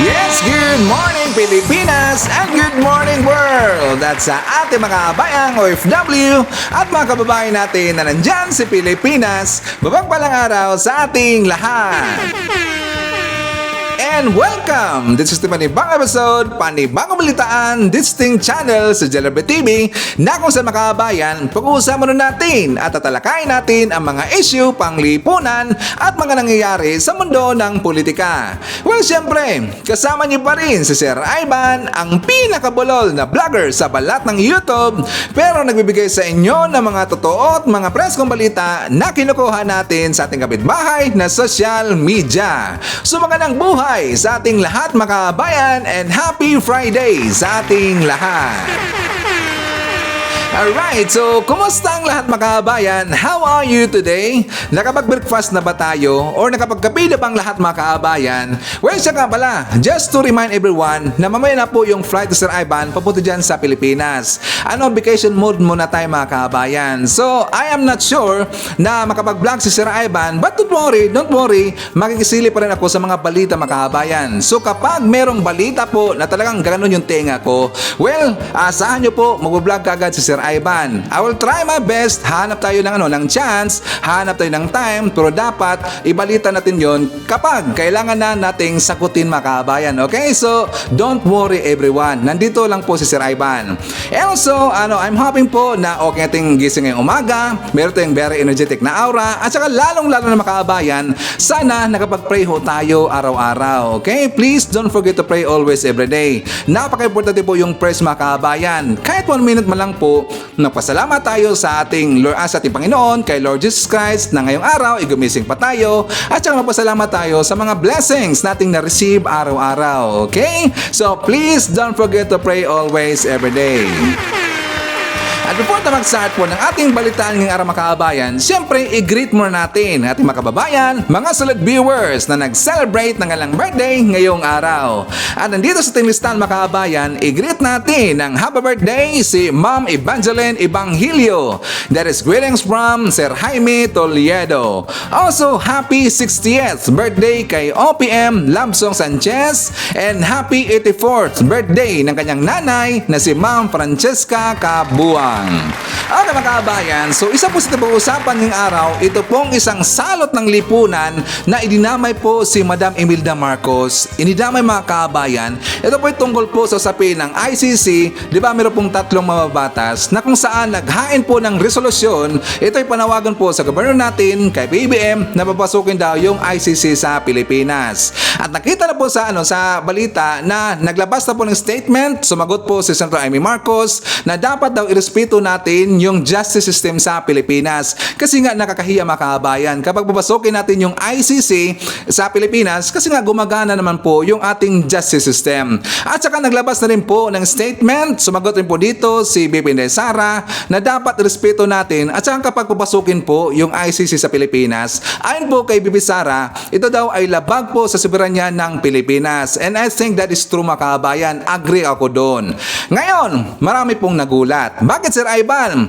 Yes, good morning Pilipinas and good morning world! At sa ating mga bayang OFW at mga kababayan natin na nandyan sa Pilipinas, mapagpalang araw sa ating lahat! And welcome! This is the panibang episode, panibang balitaan, distinct channel sa Jellabet TV na kung saan makabayan, pag-uusapan natin at tatalakayin natin ang mga issue, panglipunan at mga nangyayari sa mundo ng politika. Well, syempre, kasama niyo pa rin si Sir Ivan, ang pinakabulol na vlogger sa balat ng YouTube, pero nagbibigay sa inyo ng mga totoo at mga preskong balita na kinukuha natin sa ating kapitbahay na social media. So magandang buhay sa ating lahat mga kabayan and happy Friday sa ating lahat. Alright, so kumusta ang lahat mga kabayan? How are you today? Nakapag-breakfast na ba tayo? Or nakapagkape na bang lahat mga kabayan? Well, siya nga pala, just to remind everyone na mamaya na po yung flight to Sir Ivan papunta dyan sa Pilipinas. Vacation mode muna tayo mga kabayan. So, I am not sure na makapag-vlog si Sir Ivan, but don't worry, makikisili pa rin ako sa mga balita mga kabayan. So, kapag merong balita po na talagang gano'n yung tenga ko, well, asahan nyo po, mag-vlog kagad si Sir Ivan. I will try my best. Hanap tayo ng chance, hanap tayo ng time, pero dapat ibalita natin yon kapag kailangan na nating sagutin mga kabayan. Okay? So, don't worry everyone. Nandito lang po si Sir Ivan. And also, I'm hoping po na okay nating gising ngayong umaga, meron tayong very energetic na aura, at saka lalong-lalo na mga kabayan, sana nakapag-pray ho tayo araw-araw. Okay? Please don't forget to pray always every day. Napaka-importante po yung prayers mga kabayan. Kahit 1 minute man lang po, nagpasalamat tayo sa ating Panginoon, kay Lord Jesus Christ, na ngayong araw, gumising pa tayo, at saka magpasalamat tayo sa mga blessings nating na-receive araw-araw. Okay? So, please don't forget to pray always every day. At before na mag-start po ng ating balitaan ngayong araw mga kababayan, siyempre i-greet muna natin ating mga kababayan, mga solid viewers na nag-celebrate ng kanilang birthday ngayong araw. At nandito sa ating listahan mga kababayan, i-greet natin ng happy birthday si Ma'am Evangeline Evangelio. That is greetings from Sir Jaime Toledo. Also, happy 60th birthday kay OPM Labsong Sanchez and happy 84th birthday ng kanyang nanay na si Ma'am Francesca Cabuang. Okay mga kabayan, so isa po sa pag-uusapan ngayong araw, ito pong isang salot ng lipunan na idinamay po si Madam Imelda Marcos. Inidamay mga kabayan. Ito po ay tungkol po sa usapin ng ICC. Di ba meron pong 3 mababatas na kung saan naghain po ng resolusyon. Ito ay panawagan po sa gobyerno natin kay BBM na papasukin daw yung ICC sa Pilipinas. At nakita na po sa balita na naglabas na po ng statement, sumagot po si Senator Amy Marcos na dapat daw irespeto natin yung justice system sa Pilipinas. Kasi nga nakakahiya mga kabayan kapag papasukin natin yung ICC sa Pilipinas kasi nga gumagana naman po yung ating justice system. At saka naglabas na rin po ng statement, sumagot rin po dito si BP Inday Sara na dapat respeto natin at saka kapag papasukin po yung ICC sa Pilipinas, ayon po kay BP Sara, ito daw ay labag po sa soberanya ng Pilipinas. And I think that is true mga kabayan. Agree ako doon. Ngayon, marami pong nagulat. Bakit Sir Ivan?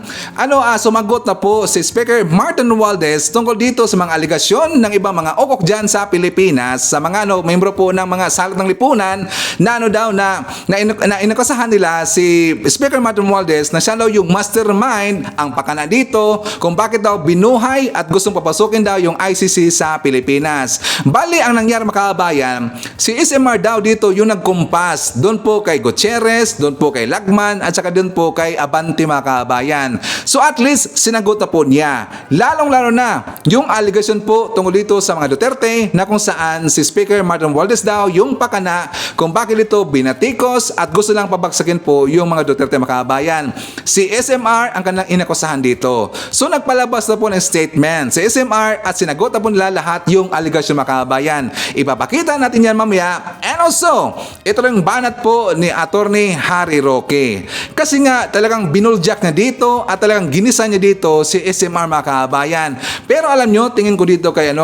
Sumagot na po si Speaker Martin Romualdez tungkol dito sa mga aligasyon ng ibang mga okok dyan sa Pilipinas, sa mga membro po ng mga salot ng lipunan na inakusahan nila si Speaker Martin Romualdez na siya daw yung mastermind, ang pakana dito kung bakit daw binuhay at gustong papasukin daw yung ICC sa Pilipinas. Bali, ang nangyari mga kabayan, si SMR daw dito yung nagkumpas doon po kay Gutierrez, doon po kay Lagman, at saka doon po kay Abante mga kabayan. So at least sinagot na po niya. Lalong-lalo na yung allegation po tungkol dito sa mga Duterte na kung saan si Speaker Martin Romualdez daw yung pakana kung bakit ito binatikos at gusto lang pabagsakin po yung mga Duterte mga kabayan. Si SMR ang kanilang inakusahan dito. So nagpalabas na po ng statement si SMR at sinagot na po nila lahat yung allegation mga kabayan. Ipapakita natin yan mamaya. And also, ito rin banat po ni Attorney Harry Roque. Kasi nga talagang binuljak niya dito at talagang ginisa niya dito si SMR mga kabayan. Pero alam nyo, tingin ko dito kay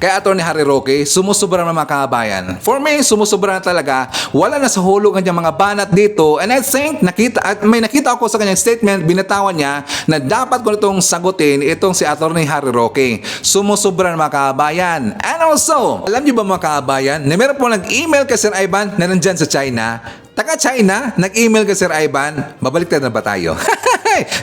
kay Atty. Harry Roque, sumusobra na mga kababayan. For me, sumusobra na talaga. Wala na sa hulog ang mga banat dito. And I think, may nakita ako sa kanyang statement, binatawan niya na dapat ko itong sagutin itong si Atty. Harry Roque. Sumusobra na mga kababayan. And also, alam niyo ba mga kababayan, na meron po nag-email kay Sir Ivan na nandyan sa China. Taga-China, nag-email kay Sir Ivan, babaliktad na ba tayo?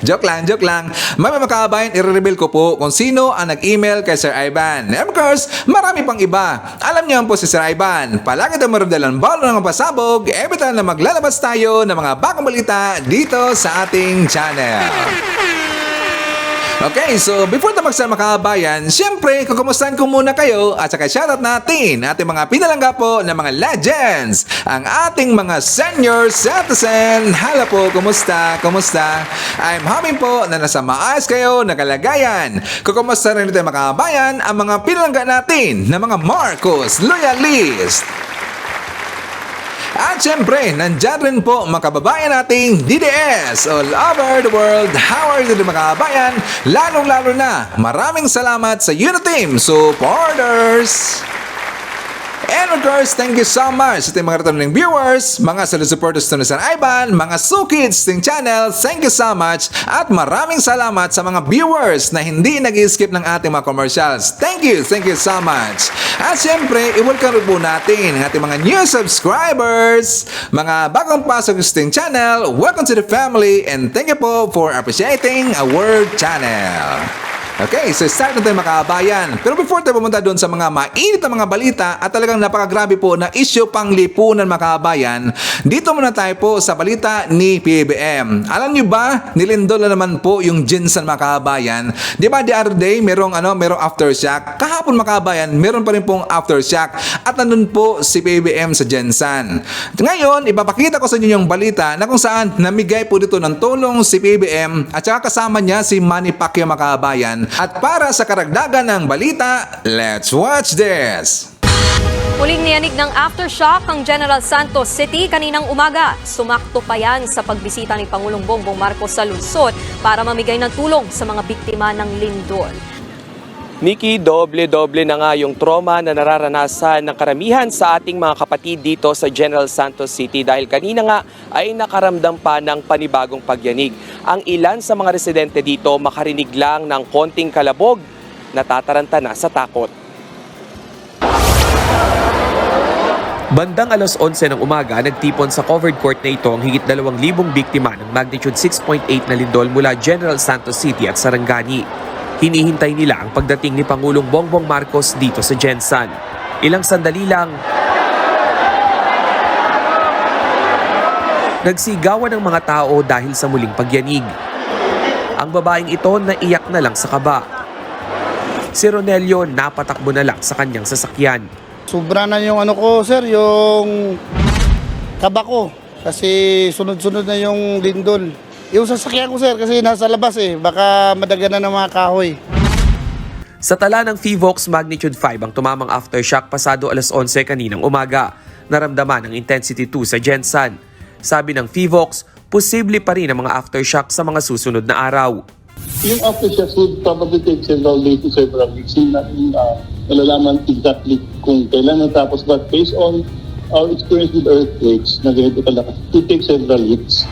Joke lang, joke lang. Mga kababayan, i-reveal ko po kung sino ang nag-email kay Sir Ivan. And of course, marami pang iba. Alam niyo po si Sir Ivan, palagi tayo maradalang balo ng pasabog every time na maglalabas tayo ng mga bagong balita dito sa ating channel. Okay, so before tayo magsama kababayan, syempre, kukumustahan ko muna kayo at saka shoutout natin ating mga pinalangga po ng mga legends, ang ating mga senior citizen. Hala po, kumusta? Kumusta? I'm hoping po na nasa maayos kayo na kalagayan. Kukumusta rin tayo mga kababayan ang mga pinalangga natin ng mga Marcos Loyalist. At syempre, nandyan rin po mga kababayan nating DDS all over the world. How are you mga kababayan? Lalong-lalo na, maraming salamat sa Uniteam supporters! And of course, thank you so much sa ating mga returning viewers, mga solid supporters to Sir Ivan, mga Sukids ting channel, thank you so much. At maraming salamat sa mga viewers na hindi nag-skip ng ating mga commercials. Thank you so much. At syempre, i-welcome rin po natin ang ating mga new subscribers, mga bagong pasok sa ting channel. Welcome to the family and thank you po for appreciating our channel. Okay, so start na tayo mga kababayan. Pero before tayo pumunta doon sa mga mainit na mga balita at talagang napakagrabe po na issue pang lipunan mga kababayan, dito muna tayo po sa balita ni PBBM. Alam niyo ba, nilindol na naman po yung Jensan mga kababayan. Di ba the other day, merong aftershock. Kahapon mga kababayan, meron pa rin pong aftershock. At nandun po si PBBM sa Jensan. Ngayon, ipapakita ko sa inyo yung balita na kung saan namigay po dito ng tulong si PBBM at saka kasama niya si Manny Pacquiao mga kababayan. At para sa karagdagan ng balita, let's watch this! Muling niyanig ng aftershock ang General Santos City kaninang umaga. Sumakto pa yan sa pagbisita ni Pangulong Bongbong Marcos sa lungsod para mamigay ng tulong sa mga biktima ng lindol. Nikki, doble-doble na nga yung trauma na nararanasan ng karamihan sa ating mga kapatid dito sa General Santos City dahil kanina nga ay nakaramdam pa ng panibagong pagyanig. Ang ilan sa mga residente dito makarinig lang ng konting kalabog, natataranta na sa takot. Bandang alas 11 ng umaga, nagtipon sa covered court na ito ang higit 2,000 biktima ng magnitude 6.8 na lindol mula General Santos City at Sarangani. Hinihintay nila ang pagdating ni Pangulong Bongbong Marcos dito sa Jensan. Ilang sandali lang, nagsigawan ng mga tao dahil sa muling pagyanig. Ang babaeng ito naiyak na lang sa kaba. Si Ronelio napatakbo na lang sa kanyang sasakyan. Sobra na yung sir, yung kaba ko. Kasi sunod-sunod na yung lindol. Yung sasakyan ko sir, kasi nasa labas baka madaganan ng mga kahoy. Sa tala ng PHIVOLCS magnitude 5 ang tumamang aftershock pasado alas 11 kaninang umaga. Naramdaman ang intensity 2 sa Jensan. Sabi ng PHIVOLCS, posible pa rin ang mga aftershock sa mga susunod na araw. Yung aftershocks would probably take several days to several weeks. Nalalaman exactly kung kailan natapos. But based on our experience with earthquakes na ganito kalakas, it takes several weeks.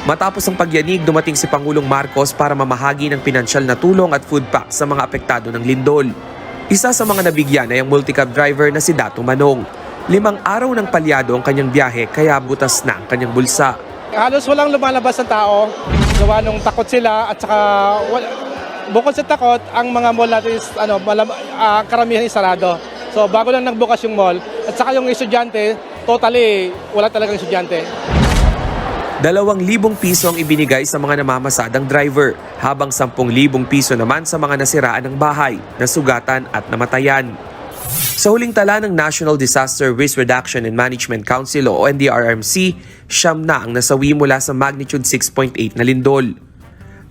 Matapos ang pagyanig, dumating si Pangulong Marcos para mamahagi ng pinansyal na tulong at food pack sa mga apektado ng lindol. Isa sa mga nabigyan ay ang multicab driver na si Dato Manong. 5 araw ng palyado ang kanyang biyahe kaya butas na ang kanyang bulsa. Halos walang lumalabas ng tao. Gawa nung takot sila at saka bukod sa takot, ang mga mall natin is karamihan is sarado. So bago lang nagbukas yung mall at saka yung estudyante, totally wala talagang estudyante. 2,000 piso ang ibinigay sa mga namamasadang driver, habang 10,000 piso naman sa mga nasiraan ng bahay, nasugatan at namatayan. Sa huling tala ng National Disaster Risk Reduction and Management Council o NDRRMC, 9 na ang nasawi mula sa magnitude 6.8 na lindol.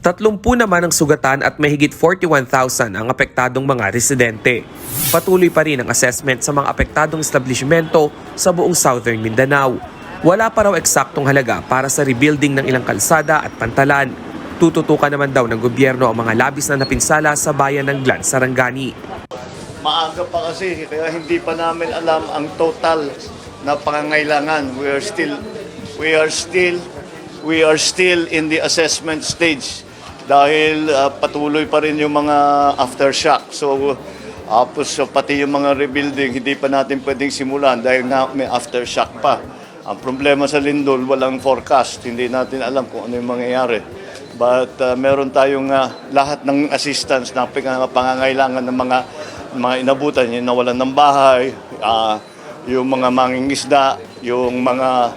30 naman ang sugatan at mahigit 41,000 ang apektadong mga residente. Patuloy pa rin ang assessment sa mga apektadong establishmento sa buong Southern Mindanao. Wala pa raw eksaktong halaga para sa rebuilding ng ilang kalsada at pantalan. Tututukan naman daw ng gobyerno ang mga labis na napinsala sa bayan ng Glan, Sarangani. Maaga pa kasi, kaya hindi pa namin alam ang total na pangangailangan. We are still in the assessment stage dahil patuloy pa rin yung mga aftershock. So pati yung mga rebuilding, hindi pa natin pwedeng simulan dahil nga may aftershock pa. Ang problema sa lindol, walang forecast. Hindi natin alam kung ano yung mangyayari. But meron tayong lahat ng assistance na pangangailangan ng mga inabutan, yung nawalan ng bahay, yung mga mangingisda, yung mga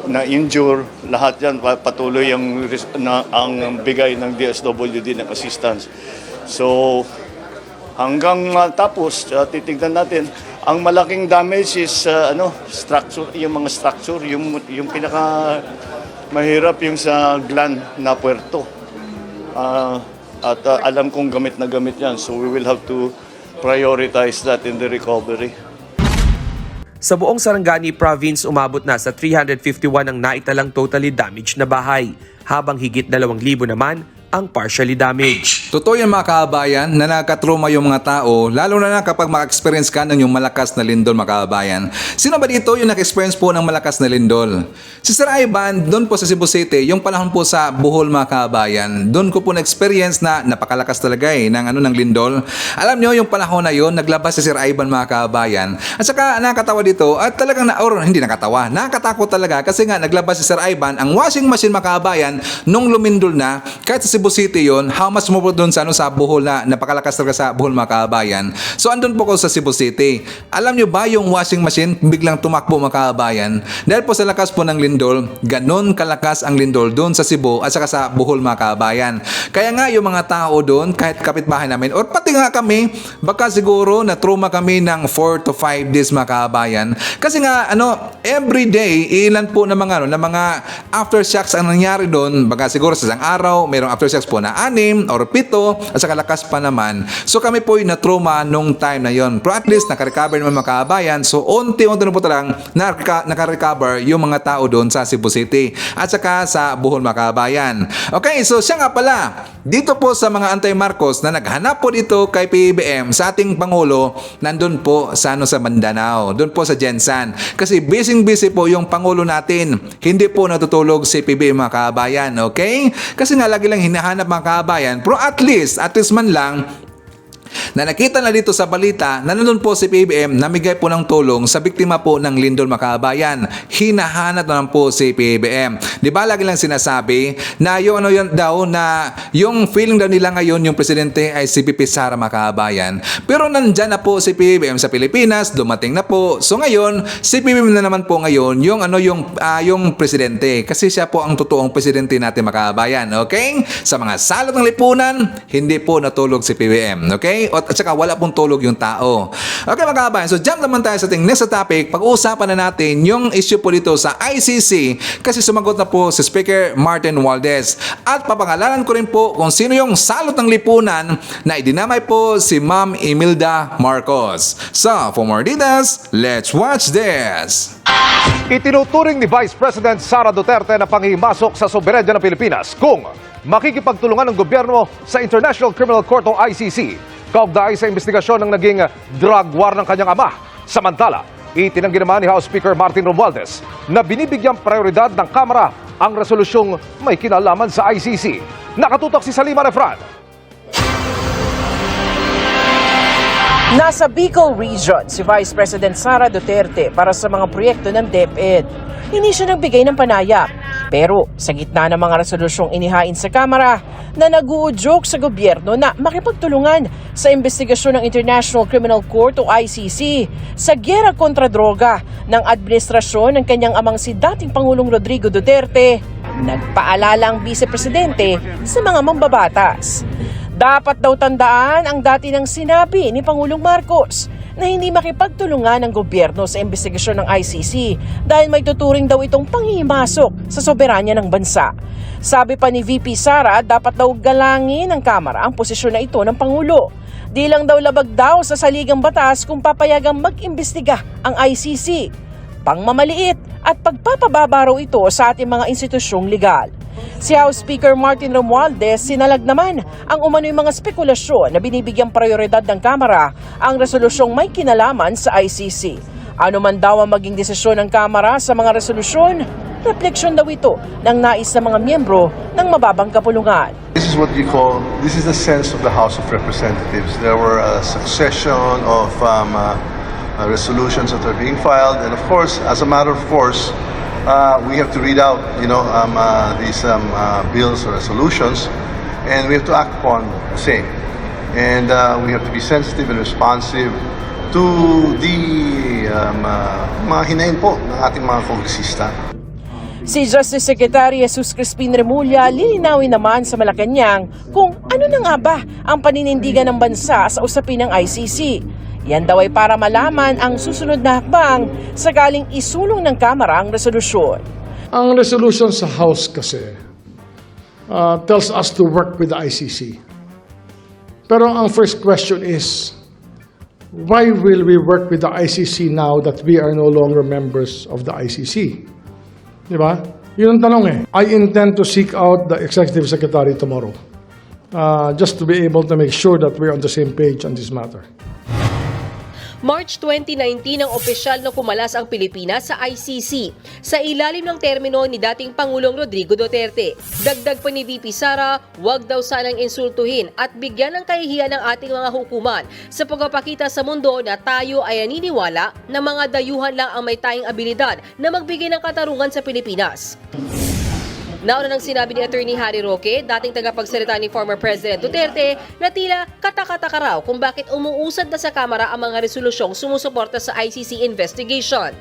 na-injure, lahat yan patuloy ang bigay ng DSWD ng assistance. So hanggang tapos titignan natin. Ang malaking damage is structure, yung mga structure, yung pinaka mahirap yung sa Glan na puerto. At alam kong gamit na gamit yan, so we will have to prioritize that in the recovery. Sa buong Sarangani Province, umabot na sa 351 ang naitalang totally damaged na bahay, habang higit 2,000 naman ang partially damaged. Totoo yan mga kababayan na nakakatruma yung mga tao, lalo na kapag maka-experience ka ng yung malakas na lindol mga kababayan. Sino ba dito yung naka-experience po ng malakas na lindol? Si Sir Ivan, doon po sa Cebu City, yung panahon po sa Bohol mga kababayan, doon ko po na-experience na napakalakas talaga ng lindol. Alam nyo, yung panahon na yun, naglabas si Sir Ivan mga kababayan. At saka nakakatawa dito, at talagang hindi nakatawa, nakatakot talaga kasi nga naglabas si Sir Ivan ang washing machine mga kababayan nung lumindol na, kahit sa Cebu City yun, how much more doon sa Bohol na napakalakas talaga sa Bohol mga kababayan. So andun po ko sa Cebu City. Alam nyo ba yung washing machine biglang tumakbo mga kababayan? Dahil po sa lakas po ng lindol, ganun kalakas ang lindol doon sa Cebu at saka sa Bohol mga kababayan. Kaya nga yung mga tao doon, kahit kapitbahay namin, or pati nga kami, baka siguro na trauma kami ng 4 to 5 days mga kababayan. Kasi nga every day, ilan po na mga aftershocks ang nangyari doon. Baka siguro sa isang araw, mayroong aftershocks po na 6 or 7 at saka lakas pa naman. So kami po yung na-trauma nung time na yon. Pero at least nakarecover naman mga kababayan. So unti-unti na po talang nakarecover yung mga tao doon sa Cebu City at saka sa Bohol mga kababayan. Okay, so siya nga pala, dito po sa mga anti-Marcos na naghanap po dito kay PBBM sa ating Pangulo, nandun po sa sa Mindanao, doon po sa Jensan. Kasi busy po yung Pangulo natin. Hindi po natutulog si PBBM mga kababayan. Okay? Kasi nga lagi lang hinahanap mga kababayan, pero at least man lang na nakita na dito sa balita na nandun po si PBBM namigay po ng tulong sa biktima po ng lindol mga kababayan. Hinahanap naman po si PBBM. Di ba lagi lang sinasabi na yung yung feeling daw nila ngayon yung presidente ay si VP Sara mga kababayan. Pero nandyan na po si PBBM sa Pilipinas, dumating na po. So ngayon, si PBBM na naman po ngayon yung presidente. Kasi siya po ang totoong presidente natin mga kababayan. Okay? Sa mga salot ng lipunan, hindi po natulog si PBBM. Okay? At saka wala pong tulog yung tao. Okay mga kababayan, so jump naman tayo sa ating next topic. Pag-uusapan na natin yung issue po dito sa ICC kasi sumagot na po si Speaker Martin Romualdez. At papangalanan ko rin po kung sino yung salot ng lipunan na idinamay po si Ma'am Imelda Marcos. So, for more details, let's watch this. Itinuturing ni Vice President Sara Duterte na panghimasok sa soberanya ng Pilipinas kung makikipagtulungan ng gobyerno sa International Criminal Court o ICC kaugnay sa investigasyon ng naging drug war ng kanyang ama. Samantala, itinanggi naman ni House Speaker Martin Romualdez na binibigyang prioridad ng Kamara ang resolusyong may kinalaman sa ICC. Nakatutok si Salima Refran. Nasa Bicol Region si Vice President Sara Duterte para sa mga proyekto ng DepEd. Hindi siya nagbigay ng panayam. Pero sa gitna ng mga resolusyong inihain sa Kamara na nag-uudyok sa gobyerno na makipagtulungan sa investigasyon ng International Criminal Court o ICC sa gyera kontra droga ng administrasyon ng kanyang amang si dating Pangulong Rodrigo Duterte, nagpaalala ang Vice Presidente sa mga mambabatas. Dapat daw tandaan ang dati ng sinabi ni Pangulong Marcos na hindi makipagtulungan ng gobyerno sa investigasyon ng ICC dahil may tuturing daw itong panghihimasok sa soberanya ng bansa. Sabi pa ni VP Sara, dapat daw galangin ng Kamara ang posisyon na ito ng Pangulo. Di lang daw labag daw sa saligang batas kung papayagang mag-imbestiga ang ICC. Pangmamaliit at pagpapababa raw ito sa ating mga institusyong legal. Si House Speaker Martin Romualdez sinalag naman ang umano'y mga spekulasyon na binibigyang prioridad ng Kamara ang resolusyong may kinalaman sa ICC. Ano man daw ang maging desisyon ng Kamara sa mga resolusyon, refleksyon daw ito ng nais ng mga miyembro ng mababang kapulungan. This is what you call, this is the sense of the House of Representatives. There were a succession of resolutions that are being filed, and of course, as a matter of course, we have to read out, these bills or resolutions, and we have to act upon the same. And we have to be sensitive and responsive to the mga hinahin po ng ating mga kongresista. Si Justice Secretary Jesus Crispin Remulla lilinawin naman sa Malacanang kung ano na nga ba ang paninindigan ng bansa sa usapin ng ICC. Yan daw ay para malaman ang susunod na hakbang sakaling isulong ng Kamara ang resolusyon. Ang resolution sa House kasi tells us to work with the ICC. Pero ang first question is, why will we work with the ICC now that we are no longer members of the ICC? Di ba? Yun ang tanong eh. I intend to seek out the Executive Secretary tomorrow just to be able to make sure that we're on the same page on this matter. March 2019 ang opisyal na kumalas ang Pilipinas sa ICC sa ilalim ng termino ni dating Pangulong Rodrigo Duterte. Dagdag pa ni VP Sara, huwag daw sanang insultuhin at bigyan ng kahihiyan ng ating mga hukuman sa pagpapakita sa mundo na tayo ay naniniwala na mga dayuhan lang ang may tayong abilidad na magbigay ng katarungan sa Pilipinas. Nauna nang sinabi ni Attorney Harry Roque, dating tagapagsalita ni former President Duterte, na tila katakataka raw kung bakit umuusad na sa Kamara ang mga resolusyong sumusuporta sa ICC investigation.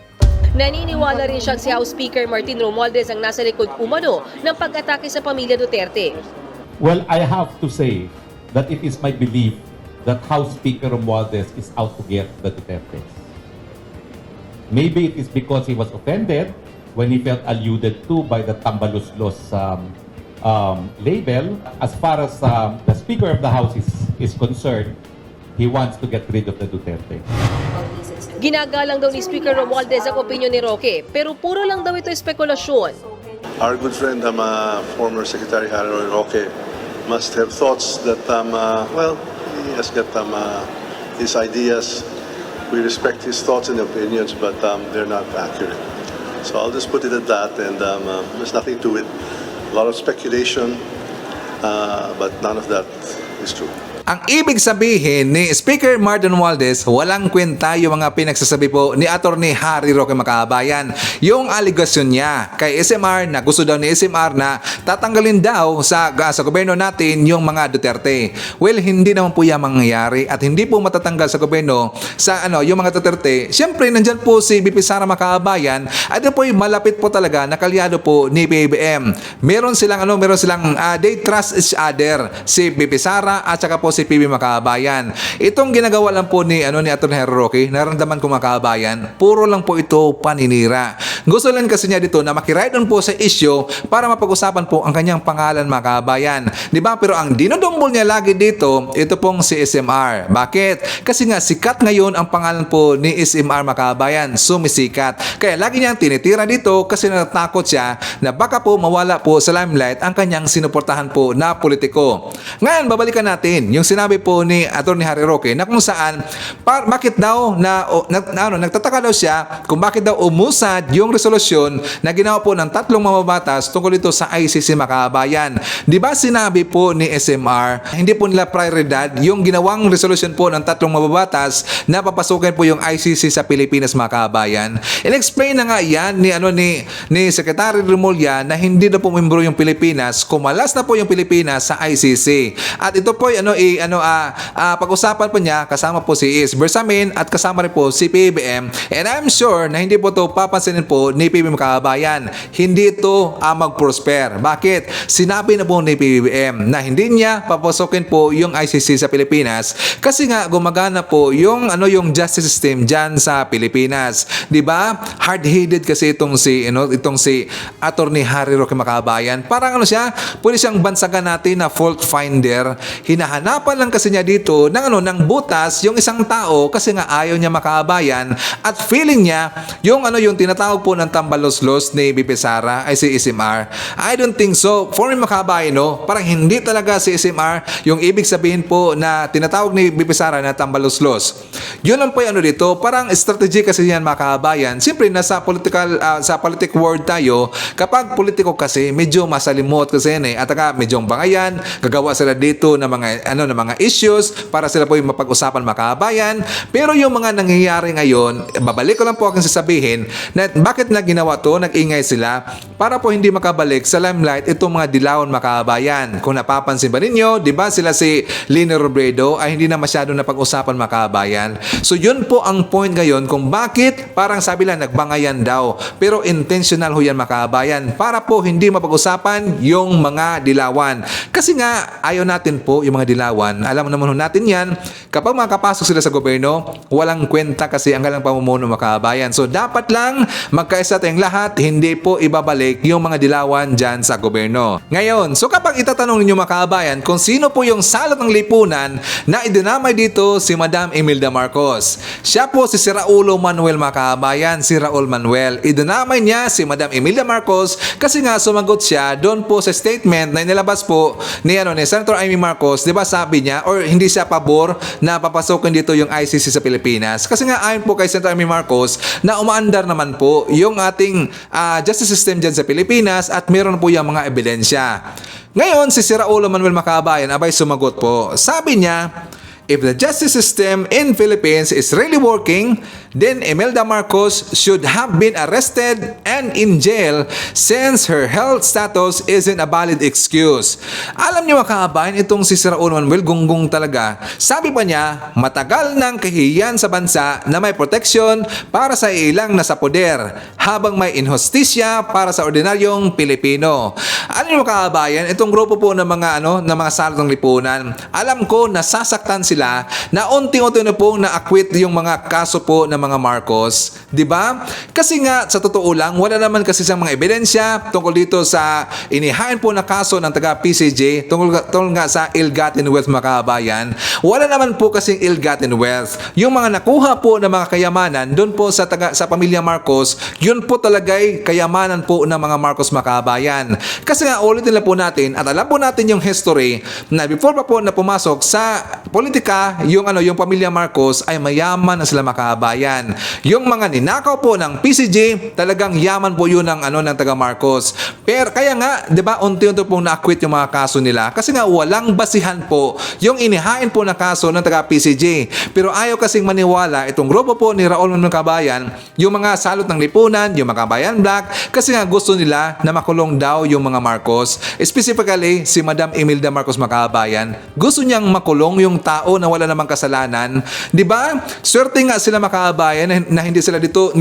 Naniniwala rin siyang si House Speaker Martin Romualdez ang nasa likod umano ng pag-atake sa pamilya Duterte. Well, I have to say that it is my belief that House Speaker Romualdez is out to get the Dutertes. Maybe it is because he was offended when he felt alluded to by the Tambaluslos label. As far as the Speaker of the House is concerned, he wants to get rid of the Duterte. Ginagalang daw ni Speaker Romualdez ang opinyon ni Roque, pero puro lang daw ito espekulasyon. Our good friend, former Secretary Harry Roque, must have thoughts that, he has got his ideas. We respect his thoughts and opinions, but they're not accurate. So I'll just put it at that, and there's nothing to it. A lot of speculation, but none of that is true. Ang ibig sabihin ni Speaker Martin Romualdez, walang kwenta yung mga pinagsasabi po ni Attorney Harry Roque Makabayan. Yung aligasyon niya kay SMR na gusto daw ni SMR na tatanggalin daw sa gobyerno natin yung mga Duterte. Well, hindi naman po yan mangyayari at hindi po matatanggal sa gobyerno sa yung mga Duterte. Siyempre, nandyan po si BP Sara Makabayan at po yung malapit po talaga na kalyado po ni PBBM. Meron silang they trust each other, si BP Sara at saka po si PB Makabayan. Itong ginagawa lang po ni Atty. Harry Roque, naramdaman ko Makabayan, puro lang po ito paninira. Gusto lang kasi niya dito na makiride on po sa issue para mapag-usapan po ang kanyang pangalan Makabayan. Di ba? Pero ang dinodombol niya lagi dito, ito pong si SMR. Bakit? Kasi nga sikat ngayon ang pangalan po ni SMR Makabayan, sumisikat. Kaya lagi niyang tinitira dito kasi natatakot siya na baka po mawala po sa limelight ang kanyang sinuportahan po na politiko. Ngayon, babalikan natin yung sinabi po ni Atty. Harry Roque na kung saan bakit daw nagtataka daw siya kung bakit daw umusad yung resolusyon na ginawa po ng 3 mamabatas tungkol ito sa ICC Makabayan. Di ba sinabi po ni SMR hindi po nila prioridad yung ginawang resolusyon po ng 3 mababatas na papasukin po yung ICC sa Pilipinas Makabayan? In-explain na nga yan ni Secretary Remulla na hindi na po membro yung Pilipinas, kumalas na po yung Pilipinas sa ICC. At ito po pag-usapan po niya kasama po si Is Bersamin at kasama rin po si PBBM, and I'm sure na hindi po ito papansinin po ni PBBM Makabayan. Hindi ito mag-prosper. Bakit? Sinabi na po ni PBBM na hindi niya papasukin po yung ICC sa Pilipinas kasi nga gumagana po yung justice system dyan sa Pilipinas. 'Di ba? Hard-headed kasi itong si Attorney Harry Roque Makabayan. Parang pwede siyang bansagan natin na fault finder. Hinahanapan lang kasi niya dito ng butas yung isang tao kasi nga ayaw niya Makabayan at feeling niya yung tinatawag po po ng tambalos-los ni BP Sara ay si SMR? I don't think so. For me, makabayan, no? Parang hindi talaga si SMR yung ibig sabihin po na tinatawag ni BP Sara na tambalos-los. Yun lang po yung ano dito, parang strategy kasi yan mga kabayan. Siyempre, nasa sa politic world tayo, kapag politiko kasi, medyo masalimot kasi yan eh. At saka medyo bangayan, gagawa sila dito ng mga issues para sila po yung mapag-usapan mga kabayan. Pero yung mga nangyayari ngayon, babalik ko lang po aking sasabihin na bakit na ginawa to, nag-ingay sila para po hindi makabalik sa limelight itong mga dilawan mga kabayan. Kung napapansin ba ninyo, di ba sila si Lini Robredo ay hindi na masyado napag-usapan mga kabayan. So yun po ang point ngayon kung bakit parang sabi lang nagbangayan daw. Pero intentional ho yan mga kabayan para po hindi mapag-usapan yung mga dilawan. Kasi nga ayaw natin po yung mga dilawan. Alam naman ho natin yan, kapag makapasok sila sa gobyerno, walang kwenta kasi ang galang pamumuno mga kabayan. So dapat lang magkaisa tayong lahat, hindi po ibabalik yung mga dilawan dyan sa gobyerno. Ngayon, so kapag itatanong ninyo mga kabayan kung sino po yung salot ng lipunan na idinamay dito si Madam Imelda Marcos. Siya po si Raulo Manuel mga kabayan, si Raul Manuel. Idinamay niya si Madam Imelda Marcos kasi nga sumagot siya doon po sa statement na inilabas po ni Senator Amy Marcos. Di ba sabi niya or hindi siya pabor na papasokin dito yung ICC sa Pilipinas. Kasi nga ayon po kay Senator Amy Marcos na umaandar naman po yung ating justice system dyan sa Pilipinas at meron po yung mga ebidensya. Ngayon, si Raulo Manuel Makabayan abay sumagot po. Sabi niya, if the justice system in Philippines is really working, then Imelda Marcos should have been arrested and in jail since her health status isn't a valid excuse. Alam niyo mga kabayan, itong si Raulo Manuel gunggong talaga. Sabi pa niya, matagal ng kahihiyan sa bansa na may proteksyon para sa ilang nasa poder habang may inhostisya para sa ordinaryong Pilipino. Alam niyo mga kabayan, itong grupo po ng mga salot ng lipunan, alam ko nasasaktan sila na unti-unti na pong na-acquit yung mga kaso po ng mga Marcos, 'di ba? Kasi nga sa totoo lang wala naman kasi siyang mga ebidensya tungkol dito sa inihain po na kaso ng taga PCJ tungkol nga sa ill-gotten wealth mga kabayan. Wala naman po kasing ill-gotten wealth. Yung mga nakuha po ng mga kayamanan doon po sa pamilya Marcos, yun po talaga'y kayamanan po ng mga Marcos mga kabayan. Kasi nga ulitin na po natin at alam po natin yung history na before pa po na pumasok sa politika yung pamilya Marcos ay mayaman na sila mga kabayan. Yung mga ninakaw po ng PCJ, talagang yaman po yun ng taga Marcos. Pero kaya nga, 'di ba, unti-unti pong na-acquit yung mga kaso nila kasi nga walang basihan po yung inihain po na kaso ng taga PCJ. Pero ayaw kasing maniwala itong grupo po ni Raul Makabayan, yung mga salot ng lipunan, yung mga Kabayan Black, kasi nga gusto nila na makulong daw yung mga Marcos. Specifically, si Madam Imelda Marcos Makabayan, gusto niyang makulong yung tao na wala namang kasalanan. 'Di ba? Swerte nga sila Makabayan na hindi sila dito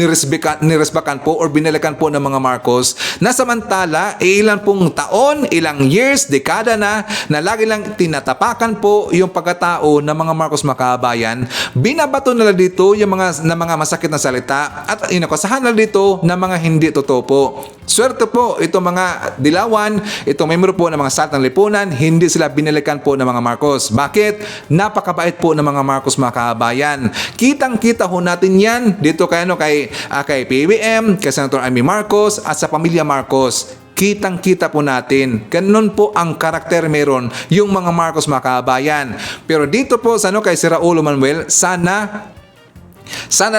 niresbakan po or binalikan po ng mga Marcos na samantala ilan pong taon, ilang years, dekada na lagi lang tinatapakan po yung pagkatao ng mga Marcos Makabayan. Binabato nila dito yung mga masakit na salita at inakusahan nila dito na mga hindi totoo po. Swerte po itong mga dilawan, itong membro po ng mga salot ng lipunan, hindi sila binalikan po ng mga Marcos. Bakit? Napakabait po ng mga Marcos Makabayan. Kitang-kita ho natin yan dito kay PBM, kay Senator Amy Marcos at sa pamilya Marcos. Kitang-kita po natin. Ganun po ang karakter meron yung mga Marcos Makabayan. Pero dito po kay si Raulo Manuel, sana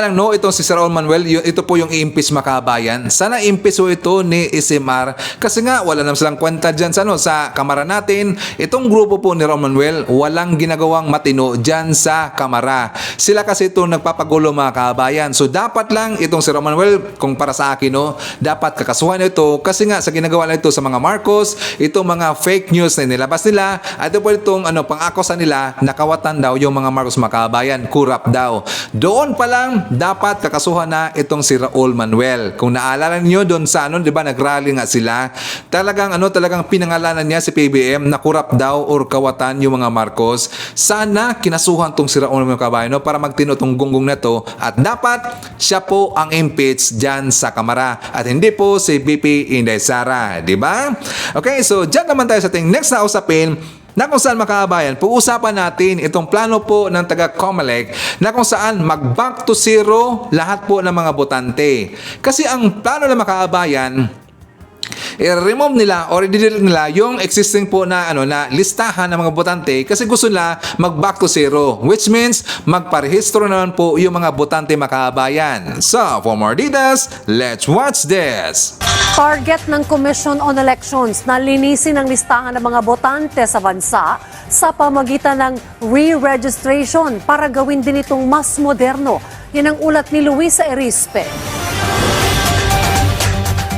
lang itong si Raul Manuel, ito po yung i-impeach makabayan. Sana i-impeach ito ni SMR kasi nga wala naman silang kwenta dyan sa kamara natin. Itong grupo po ni Raul Manuel, walang ginagawang matino dyan sa kamara. Sila kasi ito nagpapagulo mga kabayan. So dapat lang itong si Raul Manuel, kung para sa akin, dapat kakasuhan ito kasi nga sa ginagawa na ito sa mga Marcos, itong mga fake news na nilabas nila, at ito po itong pang-akosa nila, nakawatan daw yung mga Marcos makabayan, kurap daw. Doon pa lang dapat kakasuhan na itong si Raul Manuel. Kung naalala niyo doon sa di ba nagrally nga sila, talagang pinangalanan niya si PBM na kurap daw or kawatan yung mga Marcos. Sana kinasuhan tong si Raul Manuel kabayan para magtino tong gunggong na to at dapat siya po ang impeach dyan sa kamara at hindi po si BP Inday Sara, di ba? Okay, so dyan naman tayo sa ating next na usapin. na kung saan makaabayan, pag-usapan natin itong plano po ng taga-COMELEC na kung saan mag-back to zero lahat po ng mga botante. Kasi ang plano ng makaabayan, i-remove nila or i-delete nila yung existing po na na listahan ng mga botante kasi gusto nila mag-back to zero, which means magparehistro naman po yung mga botante makaabayan. So, for more details, let's watch this. Target ng Commission on Elections na linisin ang listahan ng mga botante sa bansa sa pamagitan ng re-registration para gawin din itong mas moderno. Yan ang ulat ni Luisa Erispe.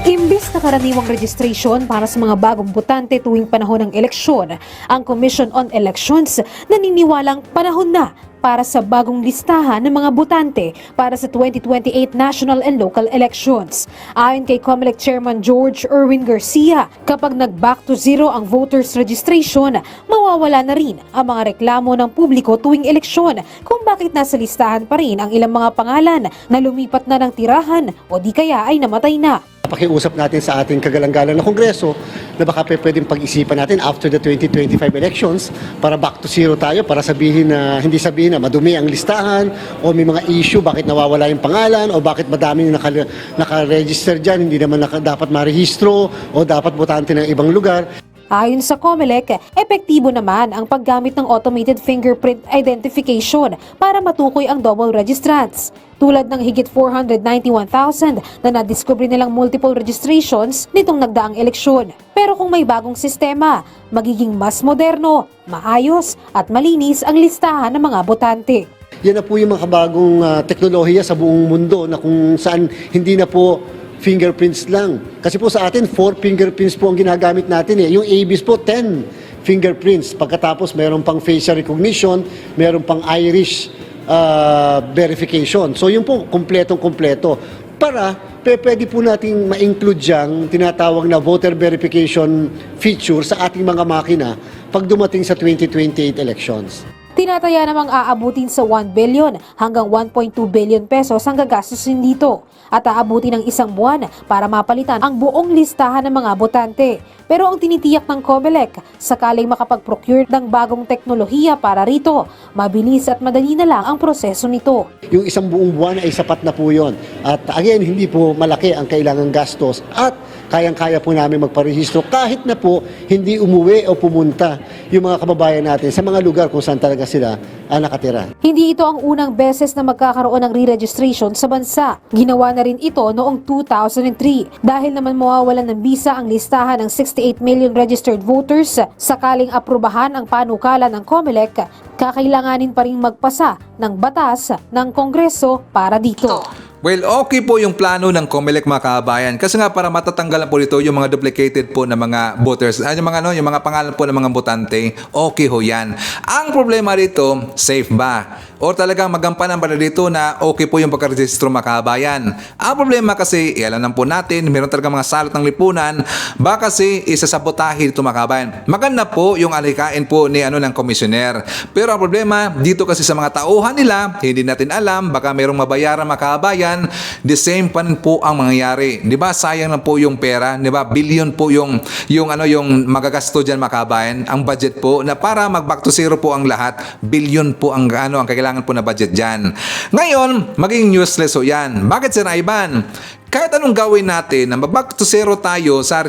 Imbis na karaniwang registration para sa mga bagong botante tuwing panahon ng eleksyon, ang Commission on Elections naniniwalang panahon na para sa bagong listahan ng mga botante para sa 2028 national and local elections. Ayon kay COMELEC Chairman George Erwin Garcia, kapag nag-back to zero ang voters registration, mawawala na rin ang mga reklamo ng publiko tuwing eleksyon kung bakit nasa listahan pa rin ang ilang mga pangalan na lumipat na ng tirahan o di kaya ay namatay na. Pakiusap natin sa ating kagalang-galang na Kongreso na baka pwedeng pag-isipan natin after the 2025 elections para back to zero tayo, para sabihin na, hindi sabihin na madumi ang listahan o may mga issue, bakit nawawala yung pangalan o bakit madaming naka-register dyan, hindi naman dapat marehistro o dapat botante ng ibang lugar. Ayon sa COMELEC, epektibo naman ang paggamit ng automated fingerprint identification para matukoy ang double registrants. Tulad ng higit 491,000 na nadiskubre nilang multiple registrations nitong nagdaang eleksyon. Pero kung may bagong sistema, magiging mas moderno, maayos at malinis ang listahan ng mga botante. Yan na po yung mga bagong teknolohiya sa buong mundo na kung saan hindi na po fingerprints lang. Kasi po sa atin, 4 fingerprints po ang ginagamit natin eh. Yung ABs po, 10 fingerprints. Pagkatapos, meron pang facial recognition, meron pang iris verification. So yun po, kumpletong-kumpleto. Para pwede po nating ma-include diyang tinatawag na voter verification feature sa ating mga makina pag dumating sa 2028 elections. Tinataya namang aabutin sa 1 billion hanggang 1.2 billion pesos ang gagastusin dito at aabutin ng isang buwan para mapalitan ang buong listahan ng mga botante. Pero ang tinitiyak ng COMELEC, sakaling makapag-procure ng bagong teknolohiya para rito, mabilis at madali na lang ang proseso nito. Yung isang buong buwan ay sapat na po yun. At again, hindi po malaki ang kailangang gastos at kayang-kaya po namin magparehistro kahit na po hindi umuwi o pumunta yung mga kababayan natin sa mga lugar kung saan talaga sila nakatira. Hindi ito ang unang beses na magkakaroon ng re-registration sa bansa. Ginawa na rin ito noong 2003 dahil naman mawawalan ng bisa ang listahan ng 68 million registered voters. Sakaling aprubahan ang panukala ng COMELEC, kakailanganin pa rin magpasa ng batas ng Kongreso para dito. Well, okay po yung plano ng COMELEC mga kababayan kasi nga para matatanggalan po dito yung mga duplicated po na mga voters, yung mga pangalan po ng mga botante, okay ho yan. Ang problema dito, safe ba? O talagang magampanan ba dito na okay po yung pagkarehistro mga kababayan? Ang problema kasi, alam po natin, meron talaga mga salot ng lipunan, baka kasi isasabotahe dito mga kababayan. Maganda po yung alikain po ni ng komisyoner. Pero ang problema, dito kasi sa mga tauhan nila, hindi natin alam, baka merong mabayaran mga kababayan, the same pa rin po ang mangyayari. 'Di ba? Sayang lang po yung pera, 'di ba? Billion po yung magagasto diyan mga kababayan, ang budget po na para mag-back to zero po ang lahat, billion po ang ang kailangan po na budget diyan. Ngayon, maging useless ho 'yan. Bakit Sir Ivan? Kahit anong gawin natin na mag-back to zero tayo sa